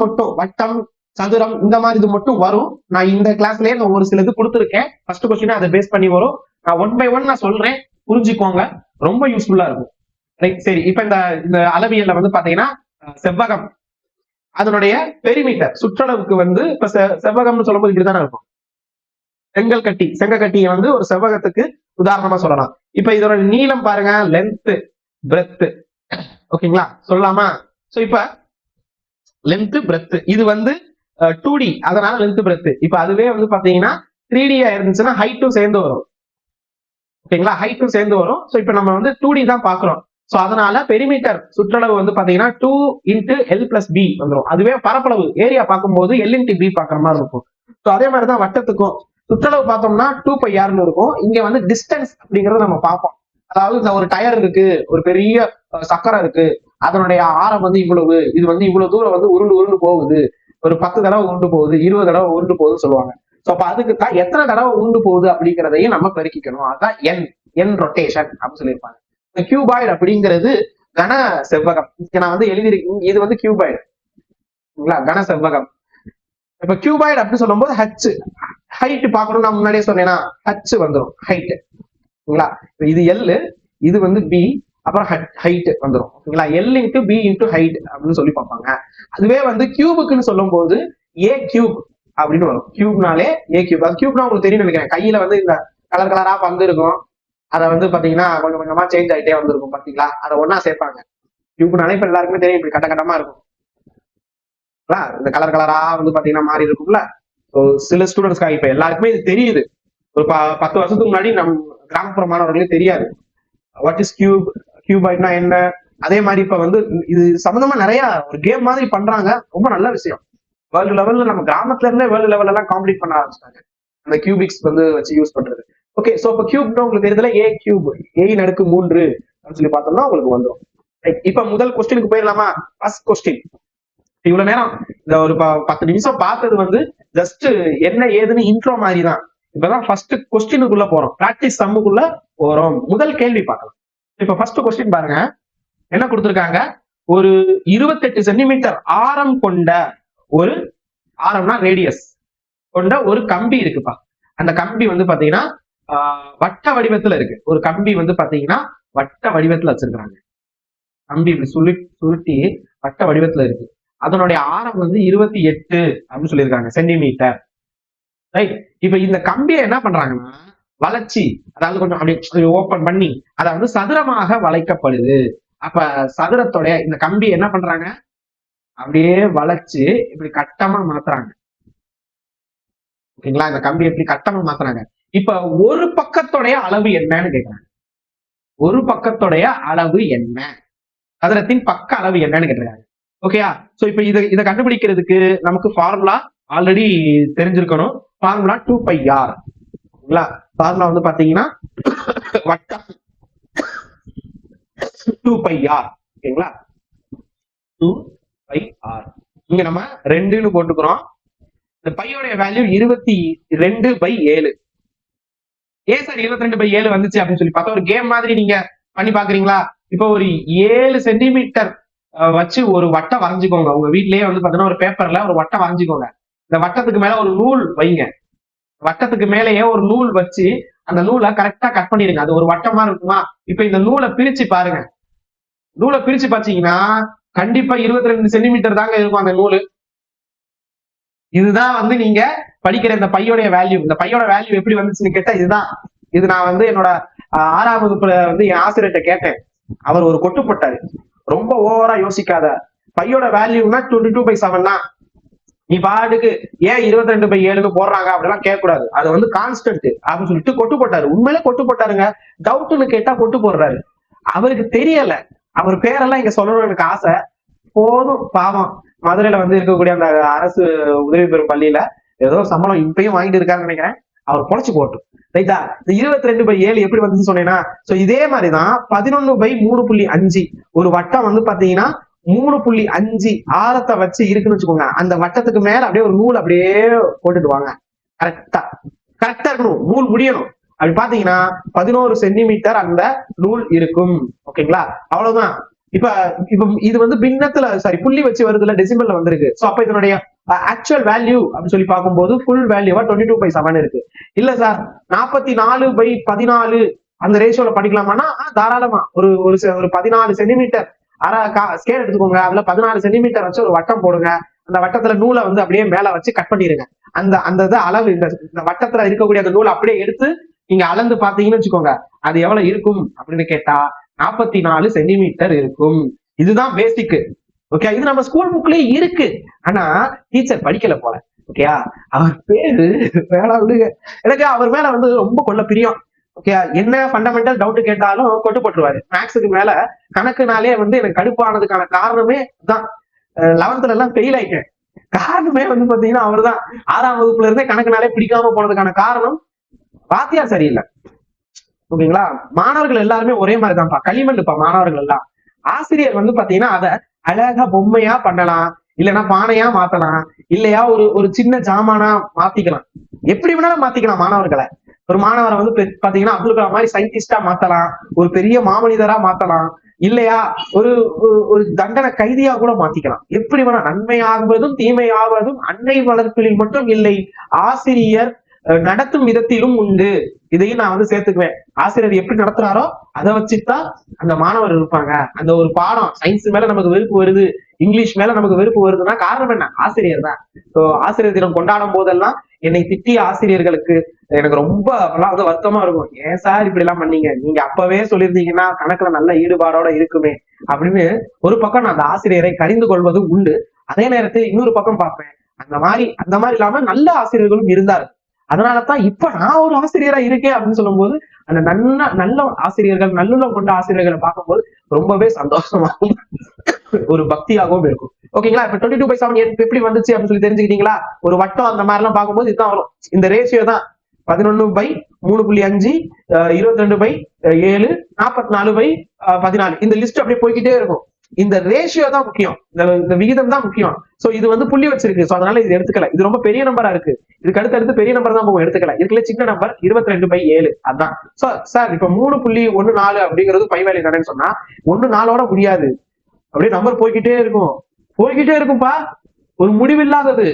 சதுரம் இந்த மாதிரி இது மட்டும் வரும். நான் இந்த கிளாஸ்லயே நான் ஒரு சிலது கொடுத்துருக்கேன். ஃபர்ஸ்ட் கொஸ்டின் அதை பேஸ் பண்ணி வரும். நான் 1 by 1 நான் சொல்றேன், புரிஞ்சுக்கோங்க. ரொம்ப யூஸ்ஃபுல்லா இருக்கும். ரைட், சரி. இப்ப இந்த அளவியல்ல வந்து பாத்தீங்கன்னா செவ்வகம் அதனுடைய பெரிமீட்டர் சுற்றளவுக்கு வந்து இப்ப செவ்வகம்னு சொல்லும்போது இப்படித்தானே இருக்கும். செங்கக்கட்டியை வந்து ஒரு செவ்வகத்துக்கு உதாரணமா சொல்லலாம். இப்ப இதோட நீளம் பாருங்க, லென்த், பிரெத். ஓகேங்களா? சொல்லலாமா? சோ இப்ப லென்த், பிரெத் இது வந்து 2D, அதனால லென்த் பிரெத். இப்ப அதுவே வந்து பாத்தீங்கன்னா 3D இருந்துச்சுன்னா ஹைட்டும் சேர்ந்து வரும். ஓகேங்களா? ஹைட்டும் சேர்ந்து வரும். சோ இப்ப நம்ம வந்து 2D தான் பாக்குறோம். சோ அதனால பெரிமீட்டர் சுற்றளவு வந்து பாத்தீங்கன்னா 2 × L + B வந்துடும். அதுவே பரப்பளவு ஏரியா பார்க்கும்போது L × B பாக்குற மாதிரி இருக்கும். சோ அதே மாதிரிதான் வட்டத்துக்கும் சுற்றளவு பார்த்தோம்னா 2πr இருக்கும். இங்க வந்து டிஸ்டன்ஸ் அப்படிங்கறத நம்ம பார்ப்போம். அதாவது இந்த ஒரு டயர் இருக்கு, ஒரு பெரிய சக்கரம் இருக்கு, அதனுடைய ஆரம் வந்து இவ்வளவு, இது வந்து இவ்வளவு தூரம் வந்து உருண்டு போகுது, ஒரு 10 தடவை உருண்டு போகுது, 20 தடவை உருண்டு போகுதுன்னு சொல்லுவாங்க. சோ அப்ப அதுக்கு தான் எத்தனை தடவை உருண்டு போகுது அப்படிங்கிறதையும் நம்ம பெருக்கிக்கணும். அதுதான் என் ரொட்டேஷன் அப்படின்னு சொல்லியிருப்பாங்க. இந்த கியூபாய்டு அப்படிங்கிறது கன செவ்வகம். நான் வந்து எழுதியிருக்கேன், இது வந்து கியூபாய்டு, கன செவ்வகம். இப்ப கியூபாய்டு அப்படின்னு சொல்லும் போது ஹைட் பாக்கணும். நான் முன்னாடியே சொன்னேன்னா ஹச் வந்துடும், ஹைட். ஓகேங்களா? இது எல், இது வந்து பி, அப்புறம் ஹைட் வந்துடும். ஓகேங்களா? எல் × பி × ஹைட் அப்படின்னு சொல்லி பார்ப்பாங்க. அதுவே வந்து கியூபுக்குன்னு சொல்லும் போது ஏ கியூப் அப்படின்னு வரும். கியூப்னாலே ஏ கியூப். அது கியூப்னா உங்களுக்கு தெரியும் நினைக்கிறேன். கையில வந்து இந்த கலர் கலரா வந்து இருக்கும். அதை வந்து பாத்தீங்கன்னா கொஞ்சம் கொஞ்சமா சேஞ்ச் ஆகிட்டே வந்திருக்கும். பாத்தீங்களா? அதை ஒன்னா சேர்ப்பாங்க. கியூப்னாலே இப்ப எல்லாருக்குமே தெரியும், இப்படி கட்டமா இருக்கும். இந்த கலர் கலரா வந்து பாத்தீங்கன்னா மாறி இருக்கும்ல. சில ஸ்டூடெண்ட்ஸ்க்காக இப்ப எல்லாருக்குமே இது தெரியுது. ஒரு 10 வருஷத்துக்கு முன்னாடி நம் கிராமப்புற மாணவர்களே தெரியாது. வாட் இஸ் கியூப், கியூபாய்ட்னா என்ன. அதே மாதிரி இப்ப வந்து இது சம்பந்தமா நிறைய ஒரு கேம் மாதிரி பண்றாங்க, ரொம்ப நல்ல விஷயம். வேர்ல்டு லெவல்ல நம்ம கிராமத்துல இருந்தே வேர்ல்டு லெவல்ல எல்லாம் காம்படிட் பண்ண ஆரம்பிச்சிட்டாங்க அந்த கியூபிக்ஸ் வந்து வச்சு யூஸ் பண்றது. ஓகே, சோ இப்ப கியூப்னா உங்களுக்கு தெரியுதுல, ஏ கியூப், A⁻3 அப்படின்னு சொல்லி பார்த்தோம்னா உங்களுக்கு வந்துடும். இப்ப முதல் கொஸ்டினுக்கு போயிடலாமா? First question. இவ்வளவு நேரம் இந்த ஒரு 10 நிமிஷம் பார்த்தது வந்து ஜஸ்ட் என்ன ஏதுன்னு இன்ட்ரோ மாதிரி தான். இப்பதான் ஃபர்ஸ்ட் கொஸ்டினுக்குள்ள போறோம், பிராக்டிஸ் சம்முக்குள்ள போறோம். முதல் கேள்வி பார்க்கலாம். இப்ப ஃபர்ஸ்ட் கொஸ்டின் பாருங்க, என்ன கொடுத்திருக்காங்க? ஒரு 28 சென்டிமீட்டர் ஆரம் கொண்ட ஒரு, ஆரம்னா ரேடியஸ் கொண்ட ஒரு கம்பி இருக்குப்பா. அந்த கம்பி வந்து பாத்தீங்கன்னா வட்ட வடிவத்துல இருக்கு. ஒரு கம்பி வந்து பாத்தீங்கன்னா வட்ட வடிவத்துல வச்சிருக்காங்க. கம்பி இப்படி சுருட்டி வட்ட வடிவத்துல இருக்கு. அதனுடைய ஆரம் வந்து 28 அப்படின்னு சொல்லியிருக்காங்க சென்டிமீட்டர். ரைட். இப்ப இந்த கம்பியை என்ன பண்றாங்கன்னா வளைச்சி, அதாவது கொஞ்சம் அப்படியே ஓபன் பண்ணி அதை வந்து சதுரமாக வளைக்கப்படுது. அப்ப சதுரத்தோடைய இந்த கம்பி என்ன பண்றாங்க, அப்படியே வளைச்சு இப்படி கட்டமா மாத்துறாங்க. ஓகேங்களா? இந்த கம்பி எப்படி கட்டமா மாத்துறாங்க. இப்ப ஒரு பக்கத்துடைய அளவு என்னன்னு கேக்குறாங்க. ஒரு பக்கத்துடைய அளவு என்ன, சதுரத்தின் பக்க அளவு என்னன்னு கேட்டிருக்காங்க. ஓகேயா? சோ இப்ப இதை கண்டுபிடிக்கிறதுக்கு நமக்கு ஃபார்முலா ஆல்ரெடி தெரிஞ்சிருக்கணும். Formula 2πr. ஃபார்முலா வந்து பாத்தீங்கன்னா வட்டம் 2πr. ஓகேங்களா? 2πr. இங்க நம்ம 2ன்னு போட்டுக்கிறோம். இந்த பையோடைய வேல்யூ 22/7. ஏன் சார் 22/7 வந்துச்சு அப்படின்னு சொல்லி பார்த்தா, ஒரு கேம் மாதிரி நீங்க பண்ணி பாக்குறீங்களா? இப்போ ஒரு 7 சென்டிமீட்டர் வச்சு ஒரு வட்டம் வரைஞ்சுக்கோங்க. உங்க வீட்லயே வந்து பாத்தீங்கன்னா ஒரு பேப்பர்ல ஒரு வட்டம் வரைஞ்சுக்கோங்க. இந்த வட்டத்துக்கு மேல ஒரு நூல் வைங்க. வட்டத்துக்கு மேலேயே ஒரு நூல் வச்சு அந்த நூலை கரெக்டா கட் பண்ணிருங்க. அது ஒரு வட்டமா இருக்குமா? இப்ப இந்த நூலை பிரிச்சு பாருங்க. நூலை பிரிச்சு பாத்தீங்கன்னா கண்டிப்பா 22 சென்டிமீட்டர் தாங்க இருக்கும் அந்த நூலு. இதுதான் வந்து நீங்க படிக்கிற இந்த பையோடைய வேல்யூ. இந்த பையோட வேல்யூ எப்படி வந்துச்சுன்னு கேட்டா இதுதான். இது நான் வந்து என்னோட 6ஆம் வகுப்புல வந்து என் ஆசிரியர்கிட்ட கேட்டேன். அவர் ஒரு கொட்டு போட்டாரு, ரொம்ப ஓவரா யோசிக்காத, பையோட வேல்யூனா 22/7 தான். நீ பாட்டுக்கு ஏன் 22/7 போடுறாங்க அப்படிலாம் கேட்கக்கூடாது. அது வந்து கான்ஸ்டன்ட் அப்படின்னு சொல்லிட்டு கொட்டு போட்டாரு. உண்மையிலே கொட்டு போட்டாருங்க. டவுட்னு கேட்டா கொட்டு போடுறாரு. அவருக்கு தெரியல. அவர் பேரெல்லாம் இங்க சொல்லணும்னு எனக்கு ஆசை. போதும் பாவம். மதுரையில வந்து இருக்கக்கூடிய அந்த அரசு உதவி பெறும் பள்ளியில ஏதோ சம்பளம் இப்பயும் வாங்கிட்டு இருக்காருன்னு நினைக்கிறேன். அவர் பொழைச்சு போட்டும். ரைட்டா? இந்த 22/7 எப்படி வந்துன்னு சொன்னேன்னா, சோ இதே மாதிரிதான் 11/3.5 ஒரு வட்டம் வந்து பாத்தீங்கன்னா 3.5 ஆரத்தை வச்சு இருக்குன்னு வச்சுக்கோங்க. அந்த வட்டத்துக்கு மேல அப்படியே ஒரு நூல் அப்படியே போட்டுட்டு வாங்க. கரெக்டா கரெக்டா இருக்கணும், நூல் முடியணும். அப்படி பாத்தீங்கன்னா 11 சென்டிமீட்டர் அந்த நூல் இருக்கும். ஓகேங்களா? அவ்வளவுதான். இப்ப இப்ப இது வந்து பின்னத்துல புள்ளி வச்சு வருதுல, டெசிமல்ல வந்திருக்கு. சோ அப்ப இதனுடைய ஆக்சுவல் வேல்யூ அப்படின்னு சொல்லி பார்க்கும்போது ஃபுல் வேல்யூவா 22/7 இருக்கு. இல்ல சார் 44/14 அந்த ரேஷியோல படிக்கலாமான்னா தாராளமா. ஒரு 14 சென்டிமீட்டர் ஸ்கேல் எடுத்துக்கோங்க. அதுல 14 சென்டிமீட்டர் வச்சு ஒரு வட்டம் போடுங்க. அந்த வட்டத்துல நூலை வந்து அப்படியே மேல வச்சு கட் பண்ணிருங்க. அந்த அளவு இந்த வட்டத்துல இருக்கக்கூடிய அந்த நூலை அப்படியே எடுத்து நீங்க அளந்து பாத்தீங்கன்னு வச்சுக்கோங்க, அது எவ்வளவு இருக்கும் அப்படின்னு கேட்டா 44 சென்டிமீட்டர் இருக்கும். இதுதான் பேசிக். ஓகே, இது நம்ம ஸ்கூல் புக்லயே இருக்கு. ஆனா டீச்சர் படிக்கல போல. ஓகேயா? அவர் பேரு வேணா விடுங்க. எனக்கு அவர் மேல வந்து ரொம்ப கொள்ள பிரியம். ஓகே, என்ன ஃபண்டமெண்டல் டவுட் கேட்டாலும் கொண்டு போட்டுருவாரு. மேக்ஸுக்கு மேல கணக்குனாலே வந்து எனக்கு கடுப்பானதுக்கான காரணமே தான். 11th எல்லாம் ஃபெயில் ஆயிட்டேன். காரணமே வந்து பாத்தீங்கன்னா அவர் தான். 6ஆம் வகுப்புல இருந்தே கணக்குனாலே பிடிக்காம போனதுக்கான காரணம் வாத்தியார் சரியில்லை. ஓகேங்களா? மாணவர்கள் எல்லாருமே ஒரே மாதிரிதான்ப்பா, களிமண்ணுப்பா மாணவர்கள் எல்லாம். ஆசிரியர் வந்து பாத்தீங்கன்னா அதை அழகா பொம்மையா பண்ணலாம், இல்லைன்னா பானையா மாத்தலாம், இல்லையா ஒரு சின்ன ஜாமானா மாத்திக்கலாம். எப்படி வேணாலும் மாத்திக்கலாம் மாணவர்களை. ஒரு மாணவரை வந்து பாத்தீங்கன்னா அப்துல் கலாம் மாதிரி சயின்டிஸ்டா மாத்தலாம், ஒரு பெரிய மாமனிதரா மாத்தலாம், இல்லையா ஒரு தண்டனை கைதியா கூட மாத்திக்கலாம். எப்படி வேணா. நன்மையாகுவதும் தீமையாவதும் அன்னை வளர்ப்பில் மட்டும் இல்லை, ஆசிரியர் நடத்தும் விதத்திலும் உண்டு. இதையும் நான் வந்து சேர்த்துக்குவேன். ஆசிரியர் எப்படி நடத்துறாரோ அதை வச்சுதான் அந்த மாணவர் இருப்பாங்க. அந்த ஒரு பாடம் சயின்ஸ் மேல நமக்கு வெறுப்பு வருது, இங்கிலீஷ் மேல நமக்கு வெறுப்பு வருதுன்னா காரணம் என்ன? ஆசிரியர் தான். ஸோ ஆசிரியர் தினம் கொண்டாடும் போதெல்லாம் என்னை திட்டிய ஆசிரியர்களுக்கு எனக்கு ரொம்ப அப்பெல்லாம் வந்து வருத்தமா இருக்கும். ஏன் சார் இப்படி எல்லாம் பண்ணீங்க, நீங்க அப்பவே சொல்லியிருந்தீங்கன்னா கணக்குல நல்ல ஈடுபாடோட இருக்குமே அப்படின்னு ஒரு பக்கம் நான் அந்த ஆசிரியரை கரிந்து கொள்வதும் உண்டு. அதே நேரத்தில் இன்னொரு பக்கம் பார்ப்பேன், அந்த மாதிரி இல்லாம நல்ல ஆசிரியர்களும் இருந்தார். அதனாலதான் இப்ப நான் ஒரு ஆசிரியரா இருக்கேன் அப்படின்னு சொல்லும் போது அந்த நல்ல ஆசிரியர்கள், நல்லுள்ளம் கொண்ட ஆசிரியர்களை பார்க்கும்போது ரொம்பவே சந்தோஷமாகவும் ஒரு பக்தியாகவும் இருக்கும். ஓகேங்களா? இப்ப 22/7 எப்படி வந்துச்சு அப்படின்னு சொல்லி தெரிஞ்சுக்கிட்டீங்களா? ஒரு வட்டம் அந்த மாதிரி எல்லாம் பார்க்கும்போது இதுதான் வரும். இந்த ரேஷியோ தான் 11/3.5, 22/7, 44/14. இந்த லிஸ்ட் அப்படியே போய்கிட்டே இருக்கும். இந்த ரேஷியோ தான் முக்கியம், இந்த விகிதம் தான் முக்கியம். சோ இது வந்து புள்ளி வச்சிருக்கு, சோ அதனால இது எடுத்துக்கல. இது ரொம்ப பெரிய நம்பரா இருக்கு, இதுக்கு அடுத்து பெரிய நம்பர் தான் போகும், எடுத்துக்கல. இதுல சின்ன நம்பர் 22/7 அதான். சோ சார் இப்ப 3.14 அப்படிங்கிறது பை வேல்யூ கணக்குன்னு சொன்னா 1.4 முடியாது, அப்படியே நம்பர் போய்கிட்டே இருக்கும்பா, ஒரு முடிவில்லாதது.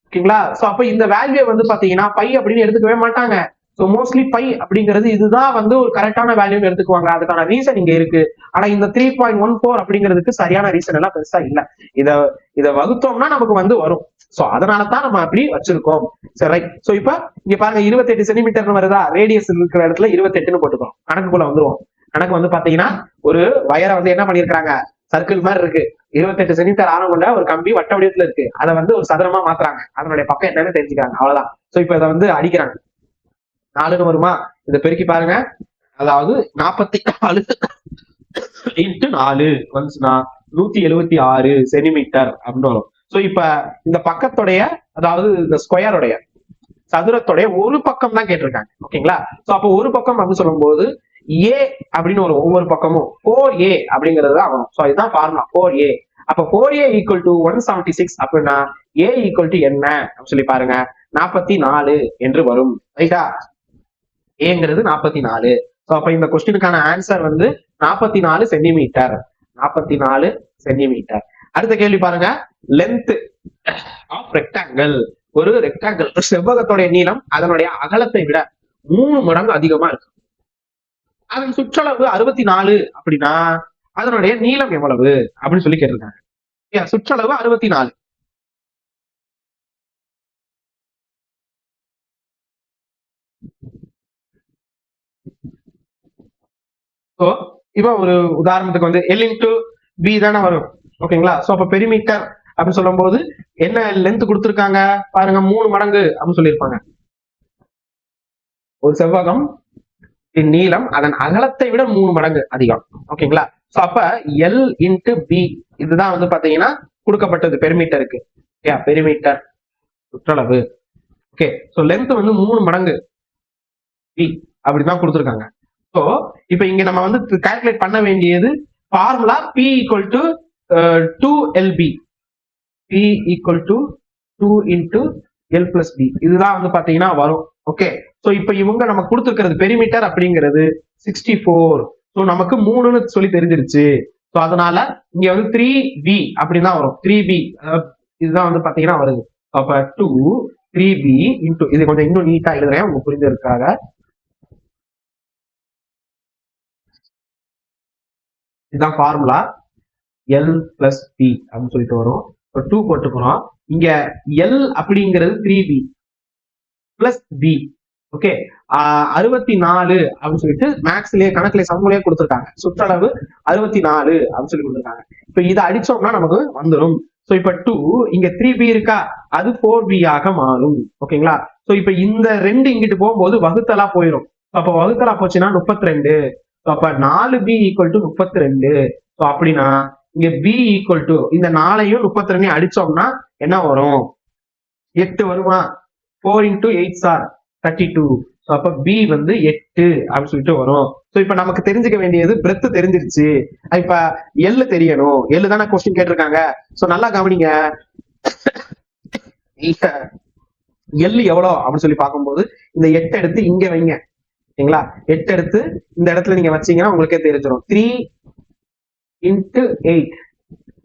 ஓகேங்களா? சோ அப்ப இந்த வேல்யூ வந்து பாத்தீங்கன்னா பை அப்படின்னு எடுத்துக்கவே மாட்டாங்க. சோ மோஸ்ட்லி பை அப்படிங்கிறது இதுதான் வந்து ஒரு கரெக்டான வேல்யூன்னு எடுத்துக்குவாங்க. அதுக்கான ரீசன் இங்க இருக்கு. ஆனா இந்த 3.14 அப்படிங்கிறதுக்கு சரியான ரீசன் எல்லாம் பெருசா இல்ல. இத வகுத்தோம்னா நமக்கு வந்து வரும். சோ அதனாலதான் நம்ம அப்படி வச்சிருக்கோம். சரி, ரைட். சோ இப்ப இங்க பாருங்க 28 சென்டிமீட்டர்னு வருதா, ரேடியஸ் இருக்கிற இடத்துல 28ன்னு போட்டுக்கோம். கணக்குக்குள்ள வந்துருவோம். கணக்கு வந்து பாத்தீங்கன்னா ஒரு வயரை வந்து என்ன பண்ணிருக்காங்க, சர்க்கிள் மாதிரி இருக்கு, 28 சென்டிமீட்டர் ஆரம் கொண்ட ஒரு கம்பி வட்ட வடிவத்துல இருக்கு, அதை வந்து ஒரு சதுரமா மாத்துறாங்க, அதனுடைய பக்கம் என்னன்னு தெரிஞ்சுக்காங்க, அவ்வளவுதான். சோ இப்ப இதை வந்து அடிக்கிறாங்க, 4ன்னு வருமா, இதை பெருக்கி பாருங்க. அதாவது 44 × 4 வந்துச்சுன்னா 176 சென்டிமீட்டர் அப்படின்னு வரும். சோ இப்ப இந்த பக்கத்துடைய, அதாவது இந்த ஸ்கொயருடைய, சதுரத்துடைய ஒரு பக்கம் தான் கேட்டிருக்காங்க. ஓகேங்களா? சோ அப்ப ஒரு பக்கம் அப்படின்னு சொல்லும் போது ஏ அப்படின்னு ஒரு ஒவ்வொரு பக்கமும் 4a அப்படிங்கிறது தான் ஆகும். சோ இதுதான் ஃபார்முலா 4a. அப்ப 4a = 176 அப்படின்னா a = என்ன அப்படின்னு சொல்லி பாருங்க, 44 என்று வரும். ரைட்டா? ஏங்கிறது 44. சோ அப்ப இந்த கொஸ்டினுக்கான ஆன்சர் வந்து 44 சென்டிமீட்டர். 44 சென்டிமீட்டர். அடுத்த கேள்வி பாருங்க, லென்த் ஆஃப் ரெக்டாங்கிள். ஒரு ரெக்டாங்கிள், செவ்வகத்துடைய நீளம் அதனுடைய அகலத்தை விட 3 மடங்கு அதிகமா இருக்கு. அதன் சுற்றளவு 64 அப்படின்னா அதனுடைய நீளம் எவ்வளவு அப்படின்னு சொல்லி கேட்டிருக்காங்க. சுற்றளவு 64. சோ இப்ப ஒரு உதாரணத்துக்கு வந்து L × B தானே வரும். ஓகேங்களா? சோ அப்ப பெரிமீட்டர் அப்படின்னு சொல்லும் போது என்ன லென்த் கொடுத்திருக்காங்க பாருங்க, 3 மடங்கு அப்படின்னு சொல்லியிருப்பாங்க. ஒரு செவ்வகம் நீளம் அதன் அகலத்தை விட 3 மடங்கு அதிகம். ஓகேங்களா? சோ அப்ப L × B இதுதான் வந்து பாத்தீங்கன்னா கொடுக்கப்பட்டது பெரிமீட்டருக்கு. பெரிமீட்டர் சுற்றளவு. ஓகே, சோ லென்த் வந்து 3 மடங்கு B அப்படிதான் கொடுத்திருக்காங்க. சோ இப்ப இங்க நம்ம வந்து கால்குலேட் பண்ண வேண்டியது formula P = 2LB. P = 2 × L + B இதுதான் வந்து பாத்தீங்கன்னா வரும். ஓகே, சோ இப்ப இவங்க நம்ம கொடுத்துருக்கிறது பெரிமீட்டர் அப்படிங்கிறது 64. சோ நமக்கு 3ன்னு சொல்லி தெரிஞ்சிருச்சு. சோ அதனால இங்க வந்து 3B அப்படின்னு தான் வரும். 3B இதுதான் வந்து பாத்தீங்கன்னா வருது. அப்ப 2 3B × இது கொஞ்சம் இன்னும் நீட்டா எழுதுறேன் உங்க புரிஞ்சதுக்காக. இதுதான் ஃபார்முலா L + B அப்படின்னு சொல்லிட்டு வரும். 2 போட்டுக்கிறோம். இங்க L அப்படிங்கிறது 3B + B. ஓகே, 64 அப்படின்னு சொல்லிட்டு மேக்ஸ்லயே கணக்குல சம்முலயே கொடுத்துருக்காங்க. சுற்றளவு 64 அப்படின்னு சொல்லி கொடுத்துருக்காங்க. இப்ப இதை அடிச்சோம்னா நமக்கு வந்துடும். சோ இப்ப 2 இங்க 3B இருக்கா, அது 4B ஆக மாறும். ஓகேங்களா? சோ இப்ப இந்த 2 இங்கிட்டு போகும்போது வகுத்தலா போயிடும். அப்ப வகுத்தலா போச்சுன்னா 32. அப்ப 4B = 32. சோ அப்படின்னா இங்க B = இந்த 4ஐயும் 32 அடிச்சோம்னா என்ன வரும், 8 வருமா? 4 × 8 = 32. சோ அப்ப B வந்து 8 அப்படின்னு சொல்லிட்டு வரும். சோ இப்ப நமக்கு தெரிஞ்சுக்க வேண்டியது பிரெத் தெரிஞ்சிருச்சு. இப்ப L தெரியணும். L தானே கொஸ்டின் கேட்டிருக்காங்க. சோ நல்லா கவனிங்க. L எவ்வளவு அப்படின்னு சொல்லி பார்க்கும்போது இந்த 8 எடுத்து இங்க வைங்க. ஓகேங்களா? 8 எடுத்து இந்த இடத்துல நீங்க வச்சீங்கன்னா உங்களுக்கே தெரிஞ்சிடும். 3 × 8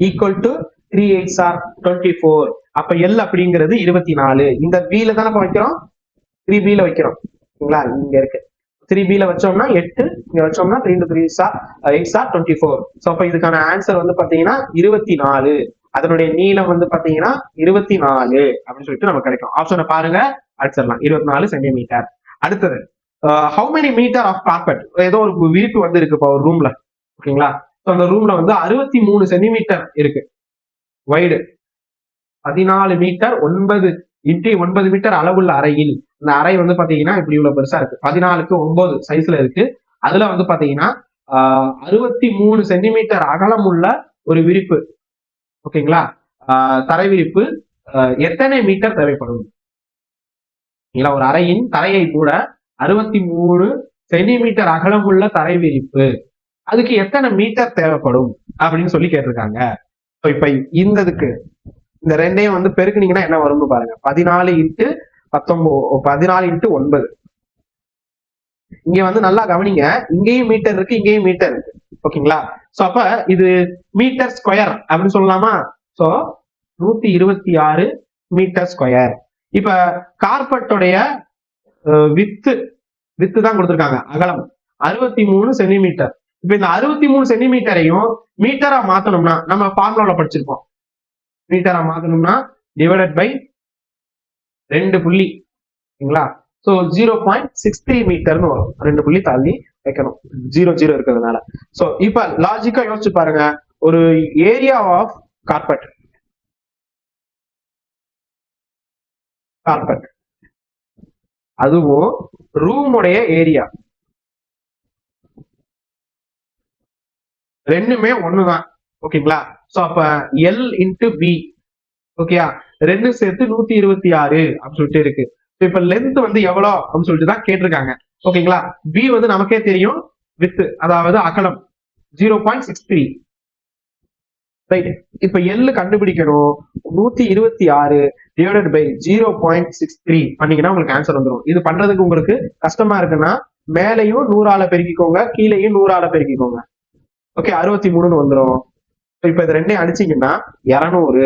= 3 8 = 24. அப்ப L அப்படிங்கிறது 24. இந்த B ல தானே வைக்கிறோம், 3B ல வைக்கிறோம். ஓகேங்களா? இங்க இருக்கு 3B ல வச்சோம்னா 8, இங்க வச்சோம்னா 3 × 3 = 8 = 24. சோ அப்ப இதுக்கான ஆன்சர் வந்து பாத்தீங்கன்னா 24. அதனுடைய நீளம் வந்து பாத்தீங்கன்னா 24 அப்படின்னு சொல்லிட்டு நமக்கு கிடைக்கும். ஆப்ஷனை பாருங்க, அடிச்சிடலாம். 24 சென்டிமீட்டர். அடுத்தது how many metre of carpet. ஏதோ ஒரு விரிப்பு வந்து இருக்கு இப்போ ஒரு ரூம்ல. ஓகேங்களா? அந்த ரூம்ல வந்து 63 சென்டிமீட்டர் இருக்கு வைடு. 14 மீட்டர் 9 × 9 மீட்டர் அளவுள்ள அறையில் இந்த அறை வந்து பாத்தீங்கன்னா இப்படி இவ்வளவு பெருசா இருக்கு, 14:9 சைஸ்ல இருக்கு. அதுல வந்து பாத்தீங்கன்னா 63 சென்டிமீட்டர் அகலம் உள்ள ஒரு விரிப்பு. ஓகேங்களா? தரை விரிப்பு எத்தனை மீட்டர் தேவைப்படும்? ஒரு அறையின் தரையை கூட 63 சென்டிமீட்டர் அகலம் உள்ள தரை விரிப்பு, அதுக்கு எத்தனை மீட்டர் தேவைப்படும் அப்படின்னு சொல்லி கேட்டிருக்காங்க. இப்ப இந்ததுக்கு இந்த ரெண்டையும் வந்து பெருக்குனீங்கன்னா என்ன வரும்னு பாருங்க. 14 × 19, 14 × 9. இங்க வந்து நல்லா கவனிங்க, இங்கேயும் மீட்டர் இருக்கு, இங்கேயும் மீட்டர் இருக்கு. ஓகேங்களா? சோ அப்ப இது மீட்டர் ஸ்கொயர் அப்படின்னு சொல்லலாமா? So 126 metre square. இப்ப கார்பெட்டோடைய வித்து தான் கொடுத்திருக்காங்க, அகலம் 63 சென்டிமீட்டர். இப்ப இந்த 63 சென்டிமீட்டரையும் மீட்டரா மாத்தணும்னா நம்ம ஃபார்முலால படிச்சிருப்போம். மீட்டரா மாத்தணும்னா டிவைடட் பை 2 புள்ளி. சரிங்களா? சோ 0.63 மீட்டர்னு வரும். 2 புள்ளி தள்ளி வைக்கணும், 0 இருக்கிறதுனால. சோ இப்ப லாஜிக்கா யோசிச்சு பாருங்க, ஒரு ஏரியா ஆஃப் கார்பெட் அதுவும் ரூமுடைய ஏரியா ரெண்டுமே ஒண்ணுதான். ஓகேங்களா? சோ அப்ப L × B, ஓகேயா, ரெண்டு சேர்த்து 126 அப்படின்னு சொல்லிட்டு இருக்கு. இப்ப லென்த் வந்து எவ்வளவு அப்படின்னு சொல்லிட்டு தான் கேட்டிருக்காங்க. ஓகேங்களா? B வந்து நமக்கே தெரியும், வித் அதாவது அகலம் 0.63. ரைட். இப்ப L கண்டுபிடிக்கணும், 126 டிவைடட் பை 0.63 பண்ணீங்கன்னா உங்களுக்கு ஆன்சர் வந்துடும். இது பண்றதுக்கு உங்களுக்கு கஷ்டமா இருக்குன்னா மேலையும் 100ஆல பெருக்கிக்கோங்க, கீழையும் 100ஆல பெருக்கிக்கோங்க. ஓகே, 63ன்னு வந்துடும். இப்ப இது ரெண்டையும் அடிச்சீங்கன்னா 200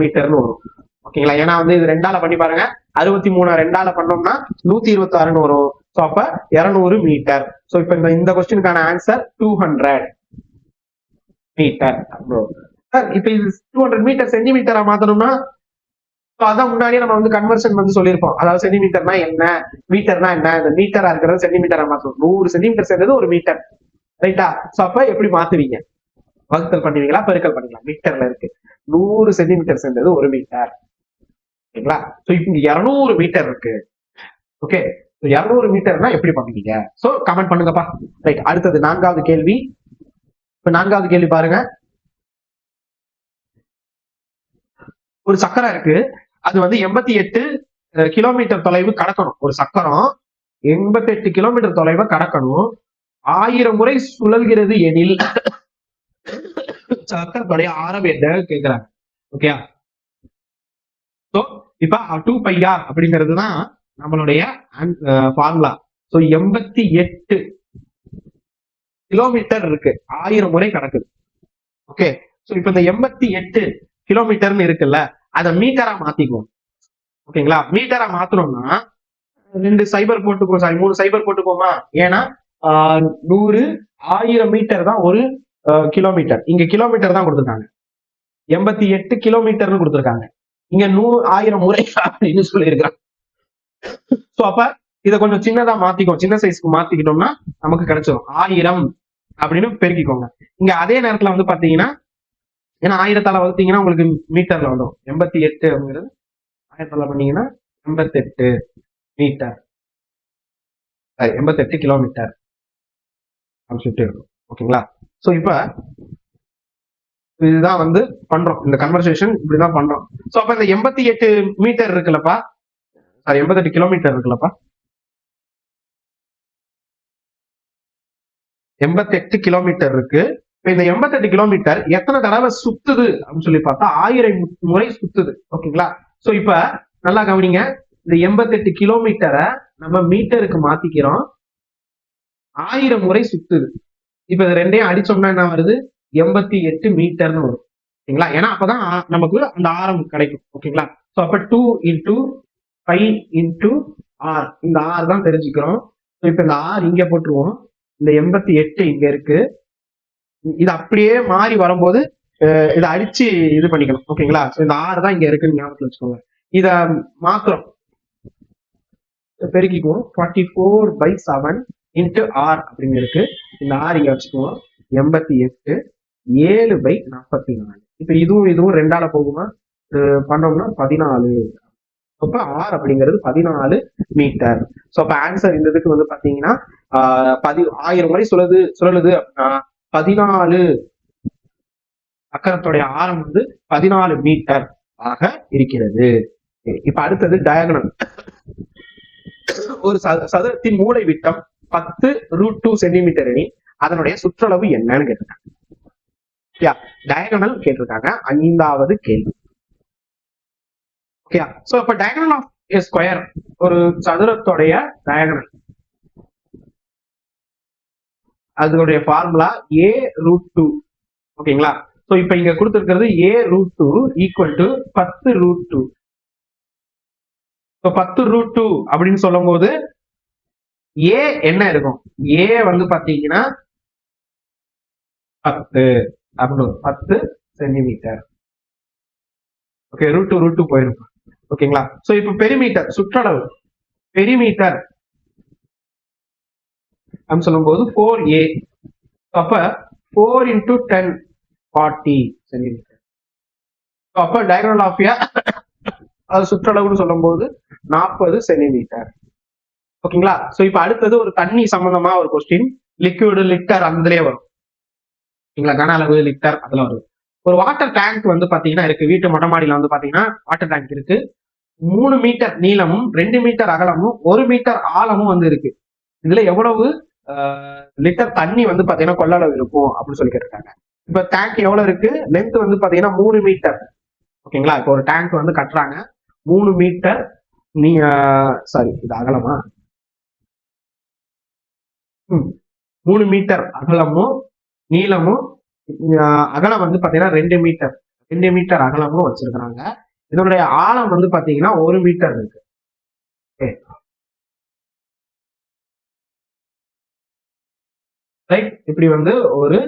மீட்டர்னு வரும். ஓகேங்களா? ஏன்னா வந்து இது 2ஆல பண்ணி பாருங்க, 63 2ஆல பண்ணோம்னா 126ன்னு வரும். சோ அப்ப 200 மீட்டர். சோ இப்ப இந்த கொஸ்டினுக்கான ஆன்சர் 200 மீட்டர். இப்ப இது 200 மீட்டர் சென்டிமீட்டரா மாத்தணும்னா அதான் முன்னாடியே நம்ம வந்து கன்வர்ஷன் வந்து சொல்லியிருப்போம். அதாவது சென்டிமீட்டர்னா என்ன, மீட்டர்னா என்ன, இந்த மீட்டரா இருக்கிறது சென்டிமீட்டரா மாத்தணும். 100 சென்டிமீட்டர் சேர்ந்தது ஒரு மீட்டர். ரைட்டா? சோ அப்ப எப்படி மாத்துவீங்க? வகுத்தல் பண்ணுவீங்களா, பெருக்கல் பண்ணுவீங்களா? மீட்டர்ல இருக்கு, 100 சென்டிமீட்டர் சேர்ந்தது ஒரு மீட்டர். ஓகேங்களா? சோ இப்ப 200 மீட்டர் இருக்கு. ஓகே, 200 மீட்டர்னா எப்படி பண்ணுவீங்க? சோ கமெண்ட் பண்ணுங்கப்பா. ரைட், அடுத்தது 4வது கேள்வி. இப்ப 4வது கேள்வி பாருங்க. ஒரு சக்கரம் இருக்கு, அது வந்து 88 கிலோமீட்டர் தொலைவு கடக்கணும். ஒரு சக்கரம் 88 கிலோமீட்டர் தொலைவை கடக்கணும், 1000 முறை சுழல்கிறது எனில் சக்கரத்துடைய ஆரம் என்ன கேட்கிறாங்க. ஓகே, சோ இப்ப 2πr அப்படிங்கிறது தான் நம்மளுடைய ஃபார்முலா. சோ 88 கிலோமீட்டர் இருக்கு, 1000 முறை கடக்குது. ஓகே, சோ இப்ப இந்த 88 கிலோமீட்டர்னு இருக்குல்ல, அதை மீட்டரா மாத்திக்குவோம். ஓகேங்களா? மீட்டரா மாத்தணும்னா 2 சைபர் போட்டுக்கோ, சாரி 3 சைபர் போட்டுக்கோமா. ஏன்னா 100 1000 மீட்டர் தான் ஒரு கிலோமீட்டர். இங்க கிலோமீட்டர் தான் கொடுத்துருக்காங்க, 88 கிலோமீட்டர்னு கொடுத்துருக்காங்க. இங்க 1000 முறை அப்படின்னு சொல்லியிருக்காங்க. சோ அப்ப இதை கொஞ்சம் சின்னதா மாத்திக்கும், சின்ன சைஸ்க்கு மாத்திக்கிட்டோம்னா நமக்கு கிடைச்சிடும். 1000 அப்படின்னு பெருக்கிக்கோங்க. இங்க அதே நேரத்துல வந்து பாத்தீங்கன்னா, ஏன்னா 1000ஆல வகுத்தீங்கன்னா உங்களுக்கு மீட்டர்ல வந்துடும். 88 அப்படிங்கிறது 1000ஆல பண்ணீங்கன்னா 88 மீட்டர், 88 கிலோமீட்டர் அப்படின்னு சொல்லிட்டு இருக்கும். ஓகேங்களா? சோ இப்ப இதுதான் வந்து பண்றோம், இந்த கன்வர்சேஷன் இப்படிதான் பண்றோம். சோ அப்ப இந்த 88 மீட்டர் இருக்குல்லப்பா, சாரி 88 கிலோமீட்டர் இருக்குல்லப்பா, 88 கிலோமீட்டர் இருக்கு. இப்ப இந்த 88 கிலோமீட்டர் எத்தனை தடவை சுத்துது அப்படின்னு சொல்லி பார்த்தா 1000 முறை சுத்துது. ஓகேங்களா? சோ இப்ப நல்லா கவனிங்க, இந்த 88 கிலோமீட்டரை நம்ம மீட்டருக்கு மாத்திக்கிறோம், 1000 முறை சுத்துது. இப்ப இது ரெண்டையும் அடிச்சோம்னா என்ன வருது? 88 மீட்டர்னு வரும். ஓகேங்களா? ஏன்னா அப்பதான் நமக்கு அந்த ஆரம் கிடைக்கும். ஓகேங்களா? சோ அப்ப 2 × π × r, இந்த r தான் தெரிஞ்சுக்கிறோம். இப்ப இந்த r இங்க போட்டுருவோம், இந்த 88 இங்க இருக்கு, இது அப்படியே மாறி வரும்போது இதை அடிச்சு இது பண்ணிக்கணும். ஓகேங்களா? இந்த r தான் இங்க இருக்குன்னு ஞாபகத்துல வச்சுக்கோங்க. இத மாத்திரம் பெருக்கிக்குவோம், 44/7 × r அப்படின்னு இருக்கு. இந்த r இங்க வச்சுக்குவோம், 88 7/44. இப்ப இதுவும் 2ஆல போகுமா, பண்ணோம்னா 14. அப்ப ஆர் அப்படிங்கிறது 14 மீட்டர். சோ அப்ப ஆன்சர் இந்த இதுக்கு வந்து பாத்தீங்கன்னா 1000 முறை சுழலுது அப்படின்னா 14 சக்கரத்துடைய ஆரம் வந்து 14 மீட்டர் ஆக இருக்கிறது. இப்ப அடுத்தது டயகனல். ஒரு சதுரத்தின் மூலை விட்டம் 10√2 சென்டிமீட்டர் எனில் அதனுடைய சுற்றளவு என்னன்னு கேட்டிருக்காங்க. டயகனல் கேட்டிருக்காங்க 5வது கேள்வி. ஓகே, சோ இப்ப டயகனல் ஆஃப் a ஸ்கொயர், ஒரு சதுரத்துடைய டயகனல், அதனுடைய ஃபார்முலா a√2. ஓகேங்களா? சோ இப்ப இங்க கொடுத்திருக்கிறது a√2 ஈக்குவல் டு 10√2. 10√2 அப்படின்னு சொல்லும் போது a என்ன இருக்கும்? a வந்து பாத்தீங்கன்னா 10 அப்படின்னு 10 சென்டிமீட்டர். ஓகே, √2 போயிருக்கும். ஓகேங்களா? சோ இப்ப பெரிமீட்டர், சுற்றளவு, பெரிமீட்டர் அப்படின்னு சொல்லும் போது 4a. அப்ப 4 × 10 40 சென்டிமீட்டர். அப்ப டயகனல் ஆஃப் அது சுற்றளவுன்னு சொல்லும் போது 40 சென்டிமீட்டர். ஓகேங்களா? சோ இப்ப அடுத்தது ஒரு தண்ணி சம்பந்தமா ஒரு கொஸ்டின். லிக்விட், லிட்டர் அதுலயே வரும். ஓகேங்களா? கன அளவு, லிட்டர் அதுல வரும். ஒரு வாட்டர் டேங்க் வந்து பாத்தீங்கன்னா இருக்கு. வீட்டு மொட்டை மாடியில வந்து பாத்தீங்கன்னா வாட்டர் டேங்க் இருக்கு. 3 மீட்டர் நீளமும் 2 மீட்டர் அகலமும் 1 மீட்டர் ஆழமும் வந்து இருக்கு. இதுல எவ்வளவு லிட்டர் தண்ணி வந்து பாத்தீங்கன்னா கொள்ளளவு இருக்கும் அப்படின்னு சொல்லி கேட்டிருக்காங்க. இப்ப டேங்க் எவ்வளவு இருக்கு? லென்த் வந்து பாத்தீங்கன்னா 3 மீட்டர். ஓகேங்களா? இப்போ ஒரு டேங்க் வந்து கட்டுறாங்க, 3 மீட்டர். சாரி, இது அகலமா? 3 மீட்டர் அகலமும் நீளமும், அகலம் வந்து பாத்தீங்கன்னா 2 மீட்டர், 2 மீட்டர் அகலமும் வச்சிருக்கிறாங்க. இதனுடைய ஆழம் வந்து பாத்தீங்கன்னா 1 மீட்டர் இருக்கு. ரைட்? இப்படி வந்து ஒரு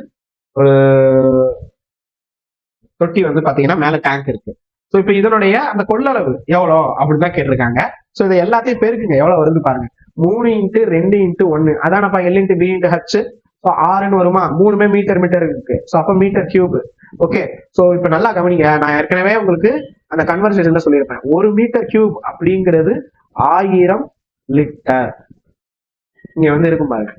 தொட்டி வந்து பாத்தீங்கன்னா மேல டேங்க் இருக்கு. சோ இப்ப இதனுடைய அந்த கொள்ளளவு எவ்வளோ அப்படின்னு தான் கேட்டிருக்காங்க. சோ இதை எல்லாத்தையும் பெருக்குங்க, எவ்வளவு வருது பாருங்க. 3 × 2 × 1 அதானப்பா L × B × H. ஸோ 6ன்னு வருமா? 3மே மீட்டர் இருக்கு. ஸோ அப்ப மீட்டர் கியூப். ஓகே, ஸோ இப்ப நல்லா கவனிங்க. நான் ஏற்கனவே உங்களுக்கு அந்த கன்வர்சேஷன்ல சொல்லியிருப்பேன். 1 மீட்டர் கியூப் அப்படிங்கிறது 1000 லிட்டர். இங்க வந்து இருக்கும் பாருங்க,